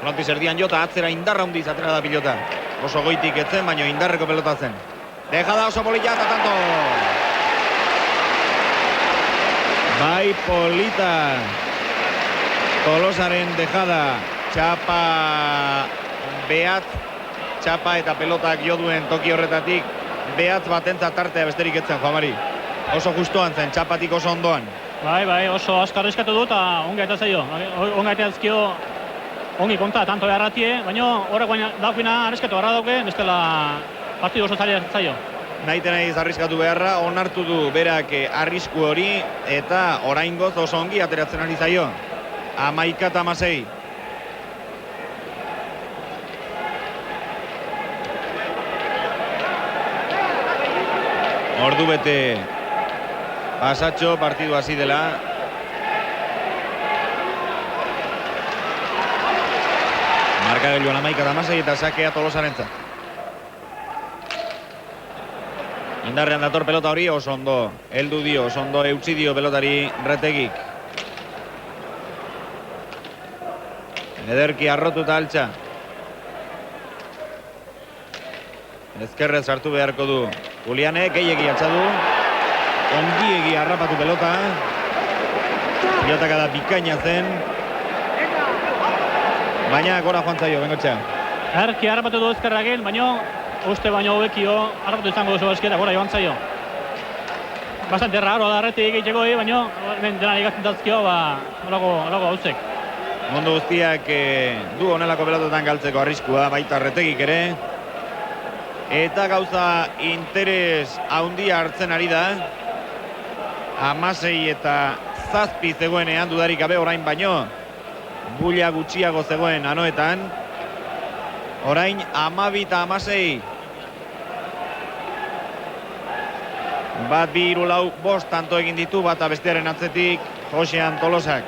Frontis erdian jota atzera indarra hundiz atera da pilota. Oso goitik etzen, baino indarreko pelota zen. Dejada oso polita eta tanto. Bai polita. Tolosaren dejada. Txapa behatz. Txapa eta pelotak jo duen toki horretatik. Behatz batentzat tartea besterik etzen, Juan Mari. Oso justuan zen, txapatik oso ondoan. Bai, oso askar eskatu du eta ongi eta zaio. Ongi eta ezkio ongi konta, tanto beharratie, baina horrek baina daukina arriskatu garra dauke, bestela partidu oso zaio. Naite nahiz arriskatu beharra, onartu du berak arrisku hori eta oraingoz oso ongi ateratzen ari zaio. 11-16. Ordu bete pasatxo, partidu hasi dela. Markagailuan 11-16 eta sakea Tolosarentzat. Indarrean dator pelota hori, oso ondo heldu dio, oso ondo eutsi dio pelotari Retegik. Ederki arrotuta altxa. Ezkerrez hartu beharko du Julianek, gehiegi altxa du. Ongiegi harrapatu pelota. Pilotaka da bikaina zen. Baina gora joan zaio, Bengotxea. Erki harrapatu du ezkerrakin, baina uste baino hobekio harrapatu izango duzu baskieta, gora joan zaio. Bastante raro da arretik egiteko, baina dena ikatzen dazkio, horako hauzek. Mundu guztiak du honelako pelotetan galtzeko arriskua, baita Retegik ere. Eta gauza interes handia hartzen ari da. 16 eta 7 zegoenean dudarik gabe orain baino. Bulla gutxiago zegoen anoetan. Orain 12 eta 16. Bat, 2, 3, 4, 5 tanto egin ditu, bata bestearen atzetik Josean Tolosak.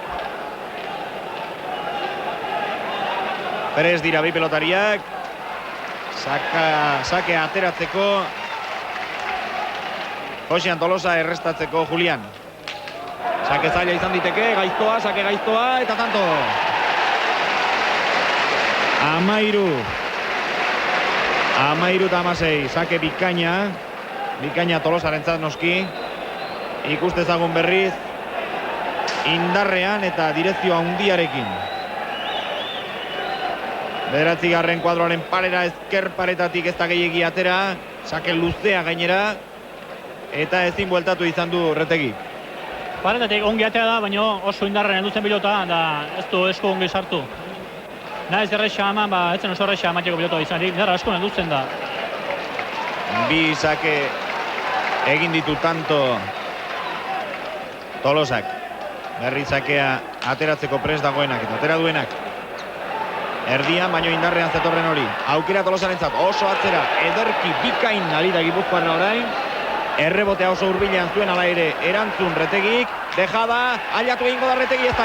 Prest dira bi pelotariak. Sake ateratzeko Josean Tolosa, errestatzeko Julian. Sake zaila izan diteke, gaiztoa, sake gaiztoa, eta tanto. 13 eta 16, sake bikaina Tolosaren noski. Ikustezagun berriz indarrean eta direkzio handiarekin. 9. kuadroaren parera, ezker paretatik ez da gehiegi atera, sake luzea gainera, eta ezin bueltatu izan du Retegi. Paretatik ongi atera da, baina oso indarren helduzen pilota, da ez du esku ongi sartu. Naiz erresa eman, etzen oso erresa emateko pilotoa izanik, nara asko helduzen da. Bi sake egin ditu tanto Tolosak. Berri sakea ateratzeko prest dagoenak eta atera duenak. Erdian, baino indarrean zetorren hori. Aukera Tolosarentzat oso atzera, ederki bikain ari da Gipuzkoarra orain. Errebotea oso hurbilean zuen ala ere erantzun Retegik. Dejada, ailatu egingo da Retegi, ez da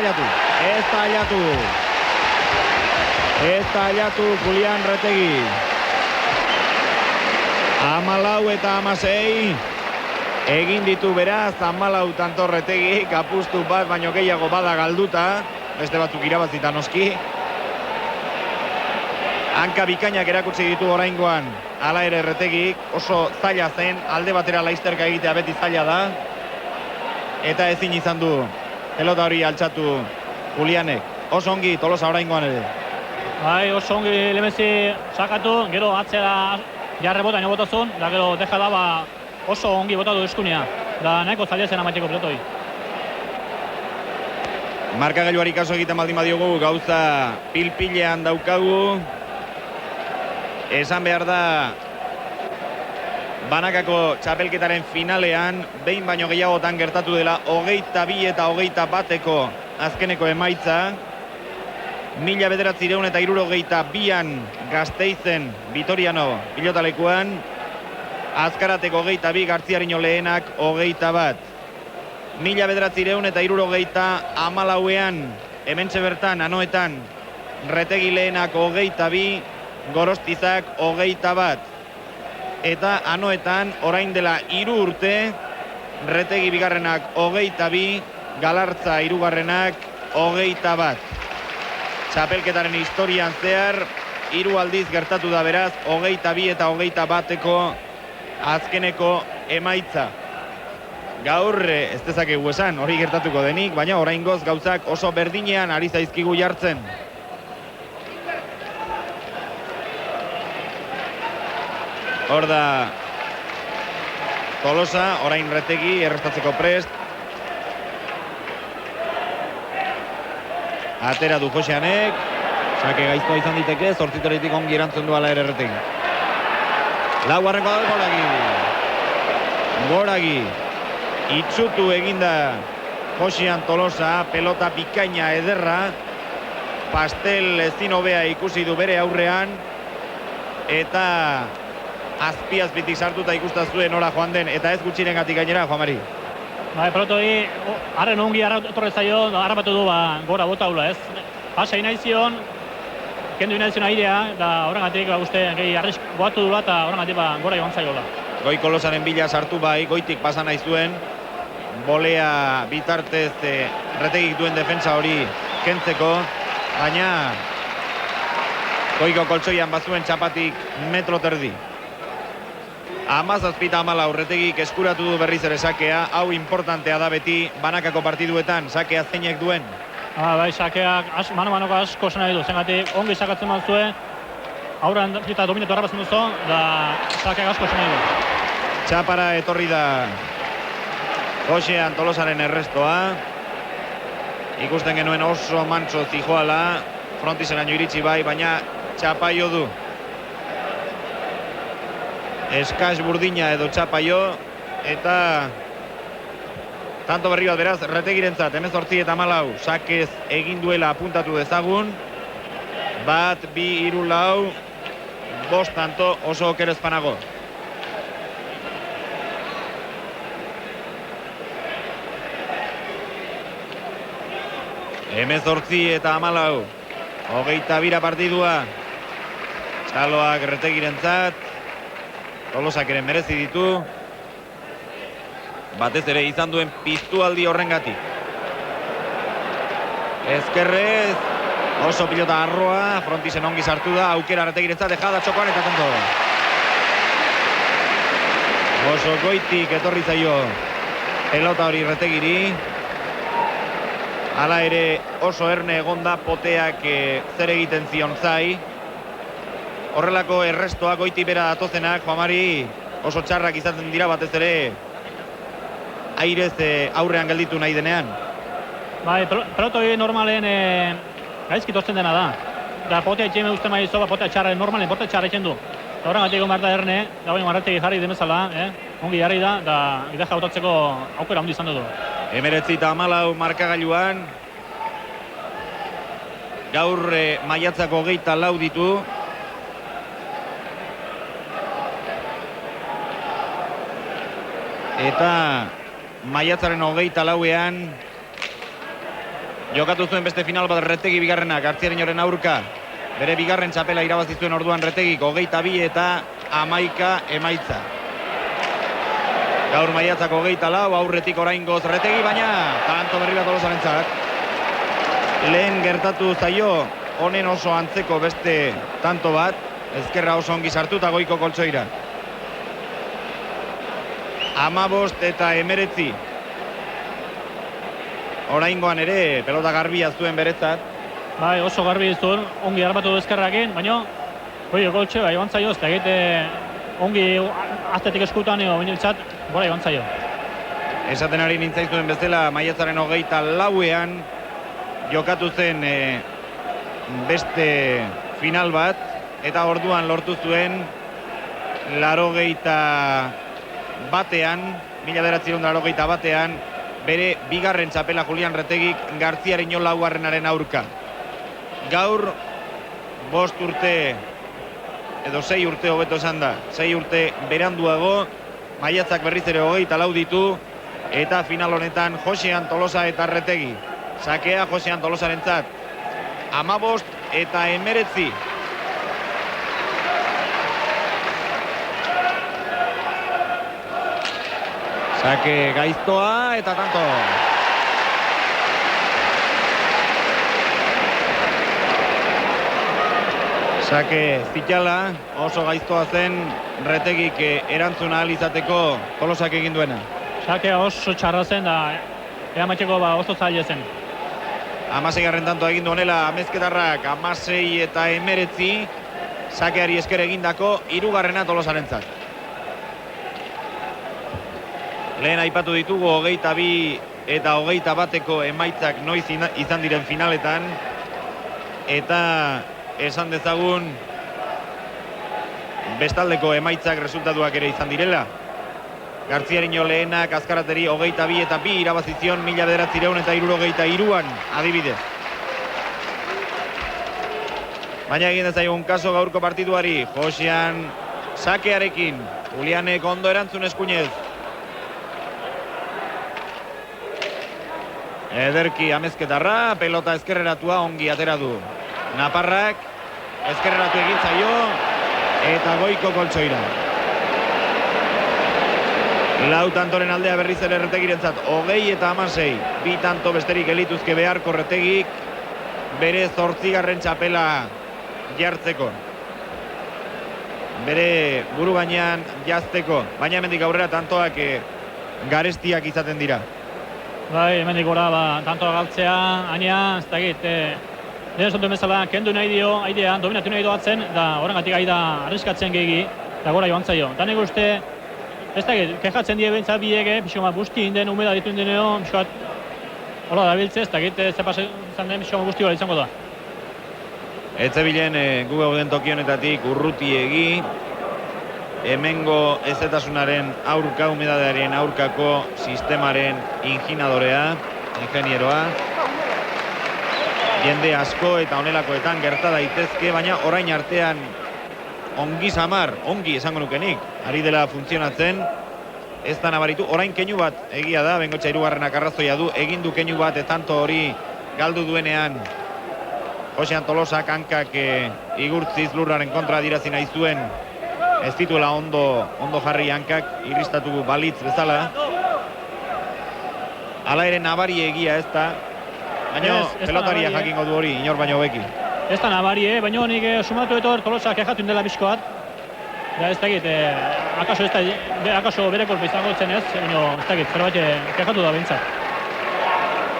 ailatu Julian Retegi. 14 eta 16. Egin ditu beraz, 14 tanto Retegik, apustu bat baino gehiago bada galduta. Beste batzuk irabazita noski. Hanka bikainak erakutsi ditu oraingoan, hala ere Retegik, oso zaila zen, alde batera laizterka egitea beti zaila da. Eta ezin izan du pelota hori altxatu Julianek. Oso ongi Tolosa oraingoan ere. Bai, oso ongi lemezi sakatu, gero atzera jarre bota ino botazun, da gero deja da oso ongi botatu eskunea. Da nahiko zaila zen amateko pilotoi. Markagailuari kaso egiten baldin badiogu, gauza pilpilean daukagu. Esan behar da banakako txapelketaren finalean behin baino gehiagotan gertatu dela 22 eta 21 azkeneko emaitza. 1962an Gasteizen Vitoriano pilotalekuan, Azkarateko 22, Gartziarino lehenak 21. 1964an hementxe bertan anoetan Retegi lehenak 22, Gorostizak 21. Eta anoetan orain dela 3 urte Retegi bigarrenak 22, Galartza hirugarrenak 21. Txapelketaren historian zehar 3 aldiz gertatu da beraz 22 eta 21eko azkeneko emaitza. Gaur ez dezakegu esan hori gertatuko denik, baina oraingoz gauzak oso berdinean ari zaizkigu jartzen. Hor da Tolosa, orain Retegi errestatzeko prest. Atera du Joseanek, sake gaiztoa izan diteke, zortzitoretik ongi erantzun du ala ere Retegi. Laugarrenko da Goragi. Itzutu eginda Josean Tolosa, pelota bikaina ederra. Pastel ezin hobea ikusi du bere aurrean. Eta azpitik sartuta ikustazuen ora joan den, eta ez gutxirengatik gainera, Juan Mari. Bai, pelotoi, harren ongi etorre zaio, harrapatu du gora bota hula, ez? Pasa inaizion, kendu inaizion airea, da horrengatik uste gehi arrisk boatu dula, eta horrengatik gora joan zaiola. Goiko Losaren bila sartu bai, goitik pasa nahi zuen, bolea bitartez Retegik duen defensa hori kentzeko, baina Goiko koltsoian bazuen txapatik metro terdi. 17-14 Retegik eskuratu du berriz ere sakea, hau importantea da beti banakako partiduetan, sakea zeinek duen. Bai, sakeak mano-manoko asko esan nahi du, zengatik ongi sakatzen bazue, aurran eta dominatu harrapazen duzu, da sakeak asko esan nahi du. Txapara etorri da Josean Tolosaren errestoa. Ikusten genuen oso mantso zijoala, frontiseraino iritsi bai, baina txapaio du. Eskas burdina edo txapaio, eta tanto berri bat beraz, Retegirentzat, 18-14, sakez egin duela apuntatu dezagun. 1, 2, 3, 4, 5 tanto oso okerezpanago. Hemezortzi eta 14, 22 partidua. Txaloak Retegirentzat, Tolosak ere merezi ditu. Batez ere izan duen piztualdi horrengatik. Ezkerrez, oso pilota arroa, frontisen ongi sartu da, aukera Retegirentzat, dejada txokoan eta tonto. Oso goitik etorri zaio pelota hori Retegiri. Hala ere oso erne egonda poteak zer egiten zion zai. Horrelako errestoak goiti bera datozenak, Juanmari, oso txarrak izaten dira batez ere airez aurrean gelditu nahi denean. Bai, pelotoi normalen gaizki tortzen dena da. Da potea itxeme uste maizu, potea txarra normalen, potea txarra itxen du. Horren gatik egon behar da erne, da baina Marrategi jarri demezala, ongi jarri da, da ideja hautatzeko aukera handi izan du. 19-14 markagailuan. Gaur maiatzako 24 ditu. Eta maiatzaren 24ean jokatu zuen beste final bat Retegi bigarrenak, Gartziarinoren aurka. Bere bigarren txapela irabazi zuen orduan Retegik 22 eta 11 emaitza. Gaur maiatzako 24, aurretik oraingoz Retegi, baina tanto berri bat Tolosarentzat. Lehen gertatu zaio honen oso antzeko beste tanto bat, ezkerra oso ongi sartuta goiko koltsoira. 15 eta 19. Oraingoan ere pelota garbia zuen beretzat. Bai, oso garbi zuen, ongi arbatu du ezkerrakin, baina hoi goltxe, bai, bantzaio, ez da egite ongi aztetik eskutan ego biniltzat, gora egon zaio. Esaten ari nintzaizuen bezala, maiatzaren 24ean jokatu zen beste final bat, eta orduan lortu zuen 81 batean, 1981 batean, bere bigarren txapela Julian Retegik Gartziarino laugarrenaren aurka. Gaur 5 urte edo 6 urte hobeto esan da, 6 urte beranduago, maiatzak berriz ere 24 ditu, eta final honetan Josean Tolosa eta Retegi. Sakea Josean Tolosarentzat, 15 eta 19. Sake gaiztoa eta tanto. Sake zitala, oso gaiztoa zen Retegik erantzuna ahal izateko Tolosak egin duena. Sakea oso txarra zen da eamatxeko oso zaila zen. 16garren tantoa egin du honela Amezketarrak, 16 eta 19, sakeari esker egindako 3garrena Tolosarentzat. Lehen aipatu ditugu 22 eta 21eko emaitzak noiz izan diren finaletan, eta esan dezagun bestaldeko emaitzak resultatuak ere izan direla. Gartziarino lehenak Azkarateri 22 eta 2 irabazizion 1963an adibidez. Baina egin dezagun kaso gaurko partiduari, Josean sakearekin, Julianek ondo erantzun eskuinez. Ederki Amezketarra, pelota ezkerreratua ongi atera du. Naparrak ezkerreratu egin zaio eta goiko koltsoira. Lau tantoren aldea berriz ere Retegirentzat 20 eta 16. 2 tanto besterik elituzke beharko Retegik bere 8garren txapela jartzeko. bere buru gainean jazteko, baina hemendik aurrera tantoak garestiak izaten dira. Bai, hemendik gora, tantoa galtzea, aina, ez dakit, nire zontu bezala, kendu nahi dio, aidean, dominatu nahi doatzen, da horrengatik aida arriskatzen gehi, da gora joan zaio. Da nik uste, ez dakit, kejatzen die bentsat biege, pixo bat busti inden, umeda ditu indeneo, pixo bat, hola da biltze, ez dakit, zepas izan den, pixo bat busti gara izango da. Etzebilen gu gauden toki honetatik urrutiegi, hemengo ezetasunaren aurka, humidadearen aurkako sistemaren ingenieroa. Jende asko eta honelakoetan gerta daitezke, baina orain artean ongi samar, ongi esango nukenik, ari dela funtzionatzen, ez da nabaritu, orain keinu bat egia da, Bengotxa hirugarrenak arrazoia du, egin du keinu bat tanto hori galdu duenean Josean Tolosak hankak igurtziz lurraren kontra adirazi nahi zuen, ez dituela ondo jarri hankak, irristatu balitz bezala. Hala ere nabari egia ez da, baina pelotaria jakingo du hori, inor baino beki. Ez da nabari, baina nik sumatu etor Tolosak kejatu indela bizkoat. Da ez dakit, akaso bere kolpe izango zen ez, baina ez dakit, zerbait kejatu da bintzat.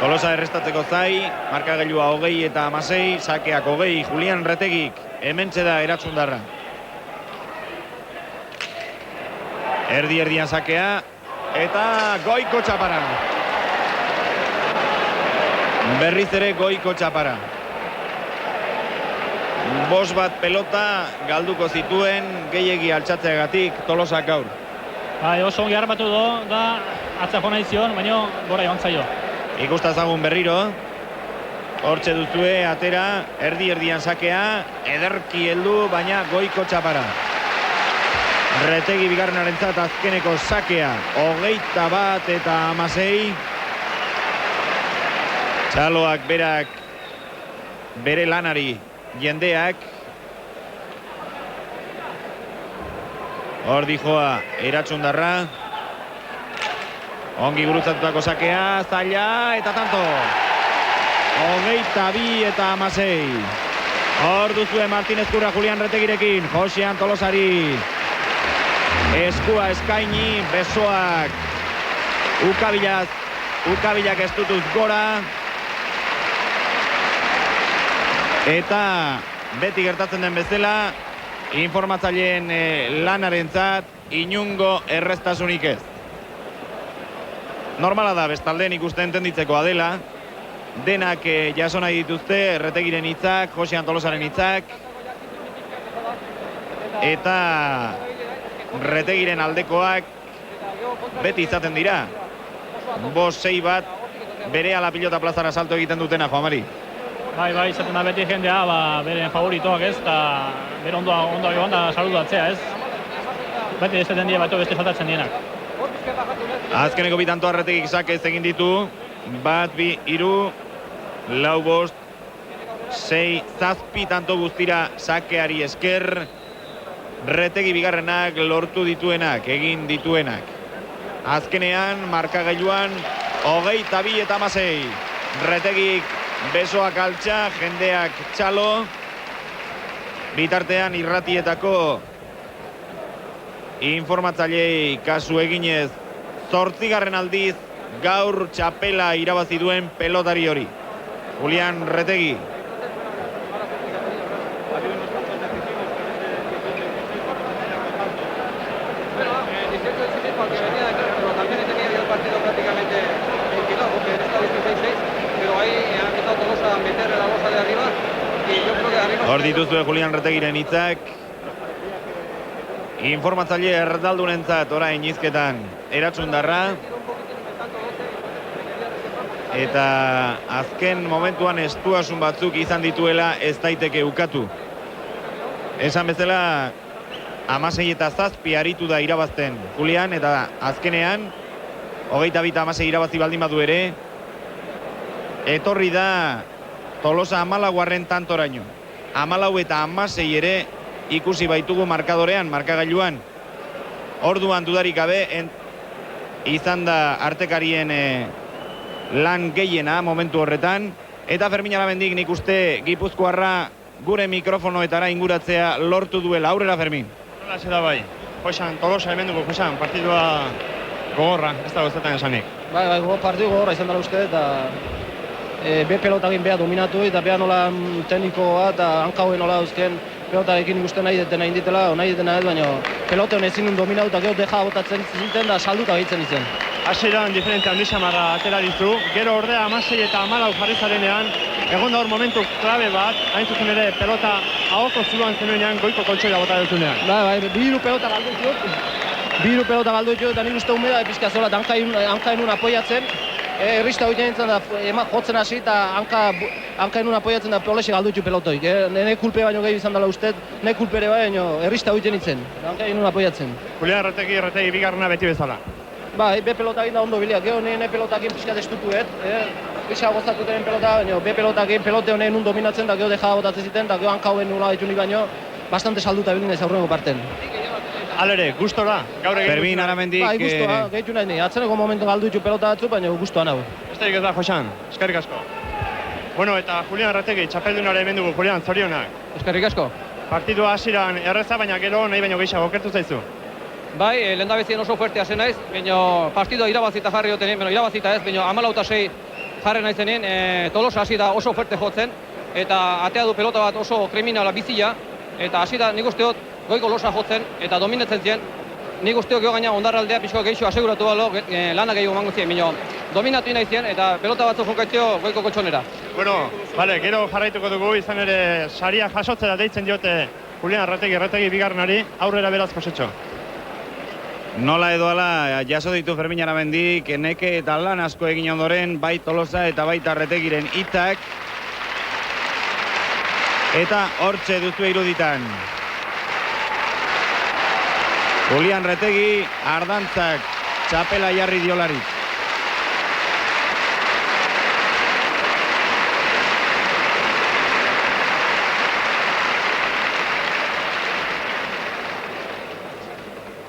Tolosa errestatzeko zai, markagailua 20 eta 16, sakeak 20, Julian Retegik, hementxe da Eratsundarra. Erdian sakea, eta Goiko txapara. Berriz ere Goiko txapara. 5 bat pelota galduko zituen, gehiegi altxatzeagatik Tolosak gaur. Bai, oso ongi armatu da atzako nahi zion, baina gora joan zaio. Ikustazagun berriro, hortxe duzue, atera, erdian sakea, ederki heldu, baina Goiko txapara. Retegi bigarrenarentzat azkeneko sakea, 21 eta 16. Txaloak berak, bere lanari jendeak. Hor dijoa Eratsundarra. Ongi gurutzatutako sakea, zaila eta tanto. 22 eta 16. Hor duzue Martin Ezkurra Julian Retegirekin, Josean Tolosari. Eskua eskaini, besoak ukabilak ez dutuz gora. Eta beti gertatzen den bezala, informatzaileen lanarentzat inungo erreztasunik ez. Normala da, bestalde nik uste entenditzeko adela. Denak jaso nahi dituzte, Retegiren hitzak, Josean Tolosaren hitzak. Eta Retegiren aldekoak beti izaten dira. 5-6 bat bere ala pilota plazara salto egiten dutena, Joan Mari. Bai, izaten da beti jendea, bere favoritoak ez, eta bere ondo egon da saludatzea ez. Beti izaten dira batu beste saltatzen dienak. Azkeneko bitantoa Retegik sakez egin ditu. 1, 2, 3, 4, 5, 6, 7 tanto guztira sakeari esker. Retegi bigarrenak lortu dituenak, egin dituenak. Azkenean, markagailuan, 22 eta 16. Retegik besoak altxa, jendeak txalo. Bitartean irratietako informatzailei kasu eginez 8. aldiz gaur txapela irabazi duen pelotari hori. Julian Retegi. Hor dituzue Julian Retegiren hitzak. Informatzaile erdaldunentzat orain hizketan Eratsundarra. Eta azken momentuan estuasun batzuk izan dituela ez daiteke ukatu. Esan bezala 16 eta 7 aritu da irabazten Julian, eta azkenean 22 eta 16 irabazi baldin badu ere, etorri da Tolosa 14 tantoraino. 14 eta 16 ere ikusi baitugu markadorean, markagailuan. Orduan dudarik gabe izan da artekarien lan gehiena momentu horretan. Eta Fermin Aramendik nik uste Gipuzkoarra gure mikrofonoetara inguratzea lortu duela. Aurrera, Fermin. Nola da bai, Josan, Tolosa hemen dugu, Josan, partidua gogorra, ez da gozatan esanik. Bai, partidu gogorra izan dara uste, eta be pelotakin beha dominatu, eta beha nola teknikoa, eta hankauen nola dauzken pelotarekin ikusten nahi detena inditela, nahi detena ez, baina pelote hon ezin dominatu, eta gero deja botatzen ziten, da salduta behitzen izen. Hasieran diferente handi xamarra atera dizu, gero ordea 16 eta 14 jarri zarenean, egon da hor momentu klabe bat, hain zuzen ere pelota ahoko zuloan zenuenean goiko koltsoia bota duzunean. Bai, biru pelota galdu ditut, eta nik uste humeda epizka zola, eta hankainun apoiatzen, errista hori nintzen da jotzen hasi, eta hankainun apoiatzen da polesi galdu ditu pelotoik. Ne kulpe baino gehi izan dela ustez, ne kulpere baino errista hori nintzen, hankainun apoiatzen. Julian Retegi bigarrena beti bezala. Bai, be pelotakin da ondo biliak, gero ne pelotakin pixkat estutuet, gisa gozatu denen pelota, baina be pelotakin pelote honen nun dominatzen, da gero deja botatzen ziten, da gero hankauen nula ditunik baino, bastante salduta bilin ez aurrengo parten. Alere, gustora, gaur egin Fermin Aramendik... Bai, gustora, gehitu nahi, atzeneko momentu galdu ditu pelota batzu, baina gustoan hau. Besterik ez da, Josan, eskerrik asko. Bueno, eta Julian Retegi, txapeldunare hemen dugu, Julian, zorionak. Eskerrik asko. Partidua hasieran erreza, baina gero nahi baino gehiago okertu zaizu. Bai, lehendabezien oso fuerte hasi naiz, baina partidua irabazita jarri duten, irabazita ez, baina 14-6 jarri naizenin, Tolosa hasi da oso fuerte jotzen, eta atea du pelota bat oso kriminala bizia, eta hasi da nik usteot goiko losa jotzen, eta dominatzen zien, nik usteot gero gaina ondarraldea pixko gehiago aseguratu balo, lana gehiago mango zien, baina dominatu nahi zien, eta pelota batzu jonkaitzio goiko koltsonera. Bueno, vale, gero jarraituko dugu, izan ere saria jasotzera deitzen diote Julian Retegi bigarrenari, aurrera beraz Josetxo. Nola edo ala, jaso ditu Fermin Aramendik, neke eta lan asko egin ondoren, bai Tolosa eta baita Retegiren hitzak. Eta hortxe duzu iruditan. Julian Retegi, ardantzak, txapela jarri diolarik.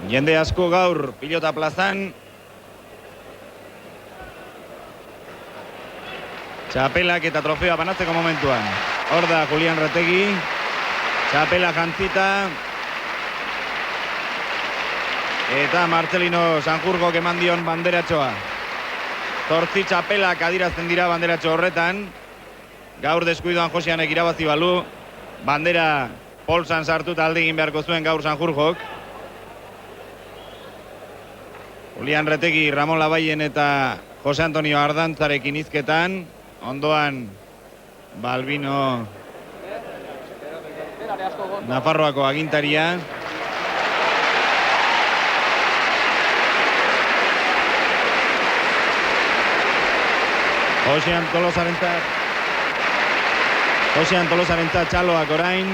Jende asko gaur pilota plazan. Txapelak eta trofeoa banatzeko momentuan. Hor da Julian Retegi. Txapela jantzita. Eta Marcelino Sanjurgok eman dion banderatxoa. 8 txapelak adirazten dira banderatxo horretan. Gaur deskuidoan Joseanek irabazi balu. Bandera polsan sartuta alde egin beharko zuen gaur Sanjurgok. Julian Retegi, Ramon Labaien eta Jose Antonio Ardantzarekin hizketan. Ondoan Balbino Nafarroako agintaria. Josean Tolosarentzat txaloak orain.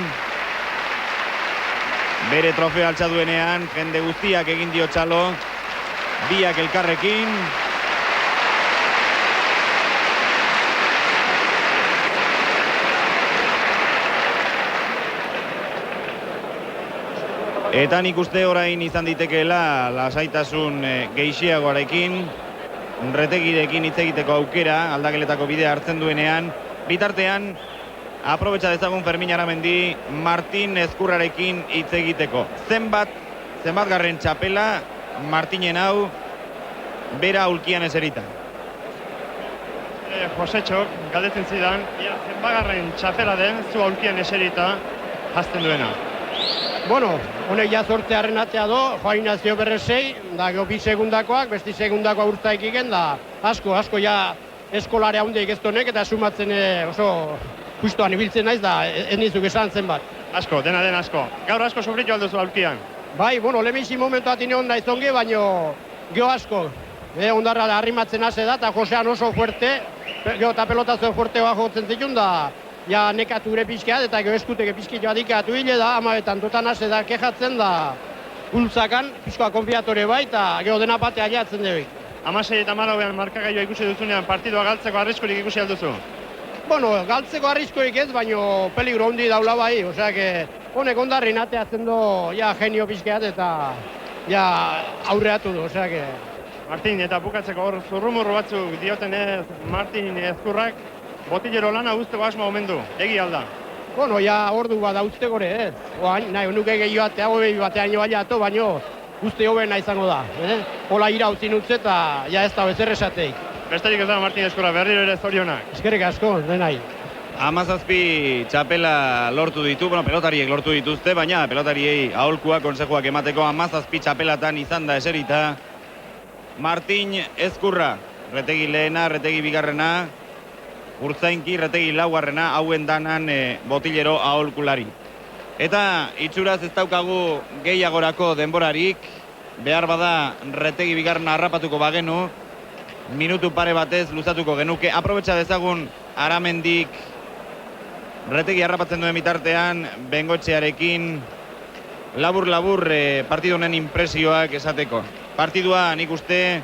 Bere trofeo altxa duenean, jende guztiak egin dio txalo. Biak elkarrekin. Eta nik uste orain izan ditekeela lasaitasun gehiagoarekin, Retegirekin hitz egiteko aukera, aldakeletako bidea hartzen duenean. Bitartean, aprobetxa dezagun Fermin Aramendi, Martin Ezkurrarekin hitz egiteko. Zenbatgarren txapela, Martinen hau, bera aulkian eserita. Josetxok, galdetzen zidan, zenbatgarren txapela den, zu aulkian eserita, jazten duena. Bueno, honek ja zortzearen atzea do, joan nazio berresei, da geho bi segundakoak, besti segundakoa urtaik igen, da asko ja eskolare haundeik ez donek, eta sumatzen oso justuan ibiltzen naiz, da ez nizuk esan zenbat. Asko, dena asko. Gaur asko sufritu alduzu aulkian. Bai, bueno, lehenbizi momentu atine hon naiz ongi, baino geho asko. Ondarra arrimatzen hase da, eta Josean oso fuerte, geho eta pelotazo fuerteoa jotzen zitun, da ja nekatu gure pixkeat, eta geho eskuteke pixkitoa dikatu hile da, amaetan totan hase da kejatzen da pultzakan, pixkoa konfiatore bai, eta geho dena patea jatzen debik. 16 eta 14 markagailua ikusi duzunean partidua galtzeko arriskurik ikusi alduzu? Bueno, galtzeko arriskurik ez, baino peligro handi daula bai, osea que honek ondarrin ateatzen do ja genio pixkeat eta ja aurreatu du, osea que... Martin, eta bukatzeko hor zurrumurru batzuk diotenez Martin Ezkurrak botilero lana uzteko asmo omen du, egi alda? Bueno, ja ordu bat dauzte gore, Oain, nahi, nuke gehiago atea, hobei batean jo baina ato, baino uste hobena izango da, Hola irautzi nutze eta ja ez da bezer esateik. Besterik ez da Martin Eskora, berriro ere zorionak. Eskerrik asko, denai. 17 txapela lortu ditu, pelotariek lortu dituzte, baina pelotariei aholkuak, konsejuak emateko 17 txapelatan izan da eserita. Martin Ezkurra, retegi lehena, retegi bigarrena, Urtzainki, retegi laugarrena, hauen danan botilero aholkulari. Eta itxuraz ez daukagu gehiagorako denborarik, behar bada retegi bigarrena harrapatuko bagenu, minutu pare batez luzatuko genuke. Aprobetxa dezagun Aramendik retegi harrapatzen duen bitartean, Bengotxearekin labur-labur partidu honen impresioak esateko. Partidua nik uste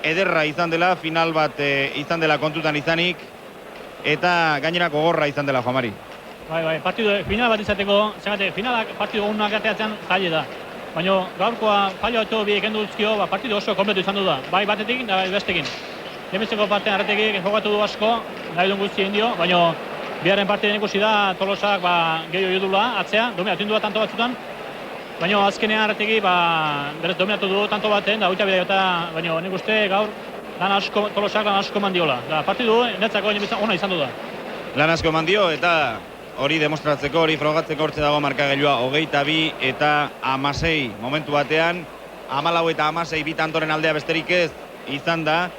ederra izan dela, final bat izan dela kontutan izanik, eta gainerako gogorra izan dela, Juan Mari. Bai, final bat izateko, finalak partidu unak ateatzen zaila da. Baina gaurkoa fallo atu biek enduzkio, partidu oso kompletu izan du da. Bai batetik eta bai bestekin. Lehenbizeko partean arretekik jokatu du asko, nahi duen guzti indio, baina biharren partiden ikusi da Tolosak gehiago jodula, atzea, dominatu indua tanto batzutan. Baina azkenean arreteki berez dominatu du tanto baten, da uita bidea jota, baina nik uste gaur Tolosak lan asko mandiola. Partidu netzako ona izan du da. Lan asko mandio eta hori demostratzeko, hori frogatzeko hortze dago markagailua 22 eta 16 momentu batean, 14 eta 16 bi tantoren aldea besterik ez izan da,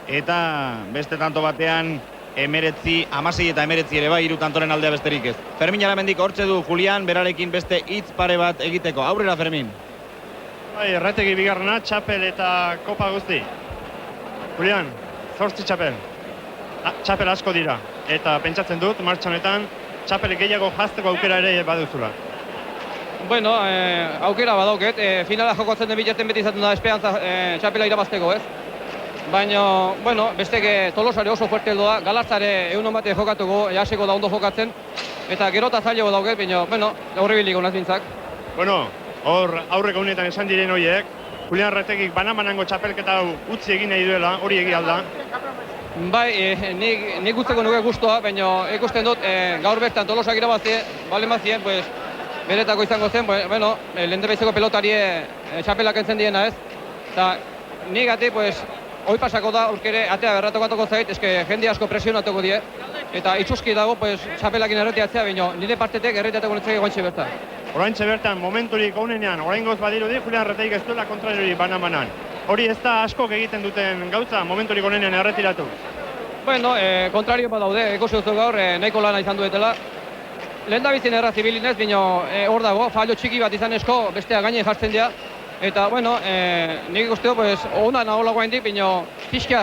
eta beste tanto batean 16 eta 19 ere bai, 3 tantoren aldea besterik ez. Fermin Aramendik hortze du Julian, berarekin beste hitz pare bat egiteko. Aurrera, Fermin. Bai, erretegi bigarrena, txapel eta kopa guzti. Julian, 8 txapel. Txapel asko dira. Eta pentsatzen dut, martxa honetan, txapel gehiago jazteko aukera ere baduzula. Bueno, aukera badauket. Finala jokotzen den bilaten beti izaten da esperantza txapela irabazteko, ez? Baina, bueno, besteke Tolosare oso fuerte doa, Galartzare egun bate jokatuko, jaseko da ondo jokatzen, eta gero eta zailago dauket, baina, bueno, horrebilik honaz bintzak. Bueno, hor aurreko unetan esan diren horiek, Julian Retegik banamanango txapelketa hau utzi egin nahi duela, hori egia alda. Bai, nik guzteko nuke guztua, baina ikusten dut, gaur bertan Tolosak irabazie, bale mazien, pues, beretako izango zen, bueno, lehendabizeko pelotarie txapelak entzen diena, ez? Eta nik ate, pues, hoi pasako da, urkere atea berratokatuko zait, eske jende asko presionatuko die, eta itxuski dago, pues, txapelakin erretiatzea, baina nire partetek erretiatuko netzake guantxe bertan. Oraintxe bertan, momenturik onenean, oraingoz badirudi, Julian Retegik ez duela kontrariori banamanan. Hori ez da askok egiten duten gauza, momenturik onenean erretiratu. Bueno, kontrario bat daude, ikusi duzu gaur, nahiko lana izan duetela. Lehendabizien erraz ibilinez, baina hor dago, fallo txiki bat izan esko, bestea gaine jartzen dira. Eta, bueno, nik usteo, pues, ona nahola guaindik, baina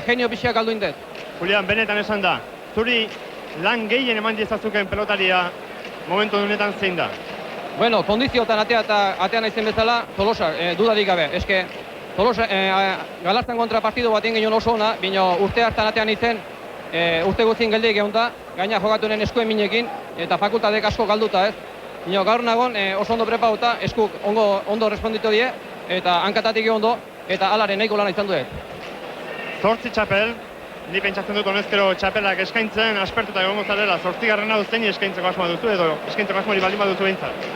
genio pixka galdu indet. Julian, benetan esan da, zuri lan gehien eman diezazuken pelotaria momentu honetan zein da? Bueno, kondiziotan atean naizen bezala, Tolosa, dudarik gabe. Eske, Tolosa, Galartzan kontra partido bat ingenion oso ona, baina urte hartan atean naizen, urte guztien geldeik egon da, gaina jokatunen eskuen minekin, eta fakultatek asko galduta, ez? Baina gaur nagon oso ondo prepauta, eskuk ondo responditu die, eta hankatatik ondo, eta alaren nahiko lana izan duet. 8 txapel, ni pentsatzen dut honezkero txapelak eskaintzen, aspertuta egongo zarela, 8garrena zein eskaintzeko asmoa duzu, edo eskaintzeko asmori baldin baduzu behintzat.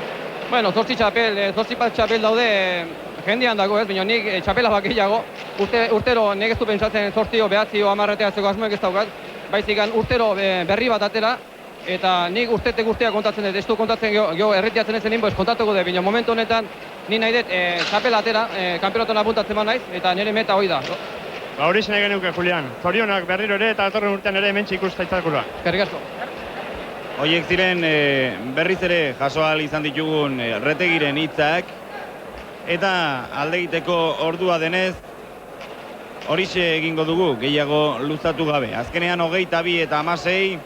Bueno, 8 txapel daude jendean dago, ez, baina nik txapela bat gehiago, urtero nik ez du pentsatzen 8 behatzi amarreteatzeko asmoek ez daukat, baizik urtero berri bat atera, eta nik urtetek urtea kontatzen dut, ez du kontatzen geho erretiatzen ezen ninbo, ez kontatuko dut, baina momentu honetan ni nahi dut txapela atera, kanpeonaton apuntatzen naiz, eta nire meta hoi da. Hori zen egin nuke, Julian. Zorionak berriro ere eta datorren urtean ere hementxe ikustaitzakurra. Eskerrik asko. Hoiek ziren berriz ere jaso ahal izan ditugun Retegiren hitzak, eta alde egiteko ordua denez, horixe egingo dugu, gehiago luzatu gabe. Azkenean 22 eta 16,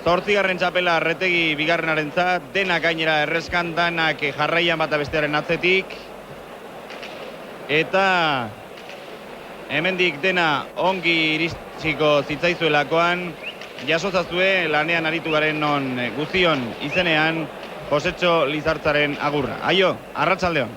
8garren txapela Retegi bigarrenarentzat, denak gainera erreskan, danak jarraian bata bestearen atzetik, eta hemendik dena ongi iritsiko zitzaizuelakoan, jasozazue lanean aritu garen non guztion izenean Josetxo Lizartzaren agurra. Aio, arratsaldeon.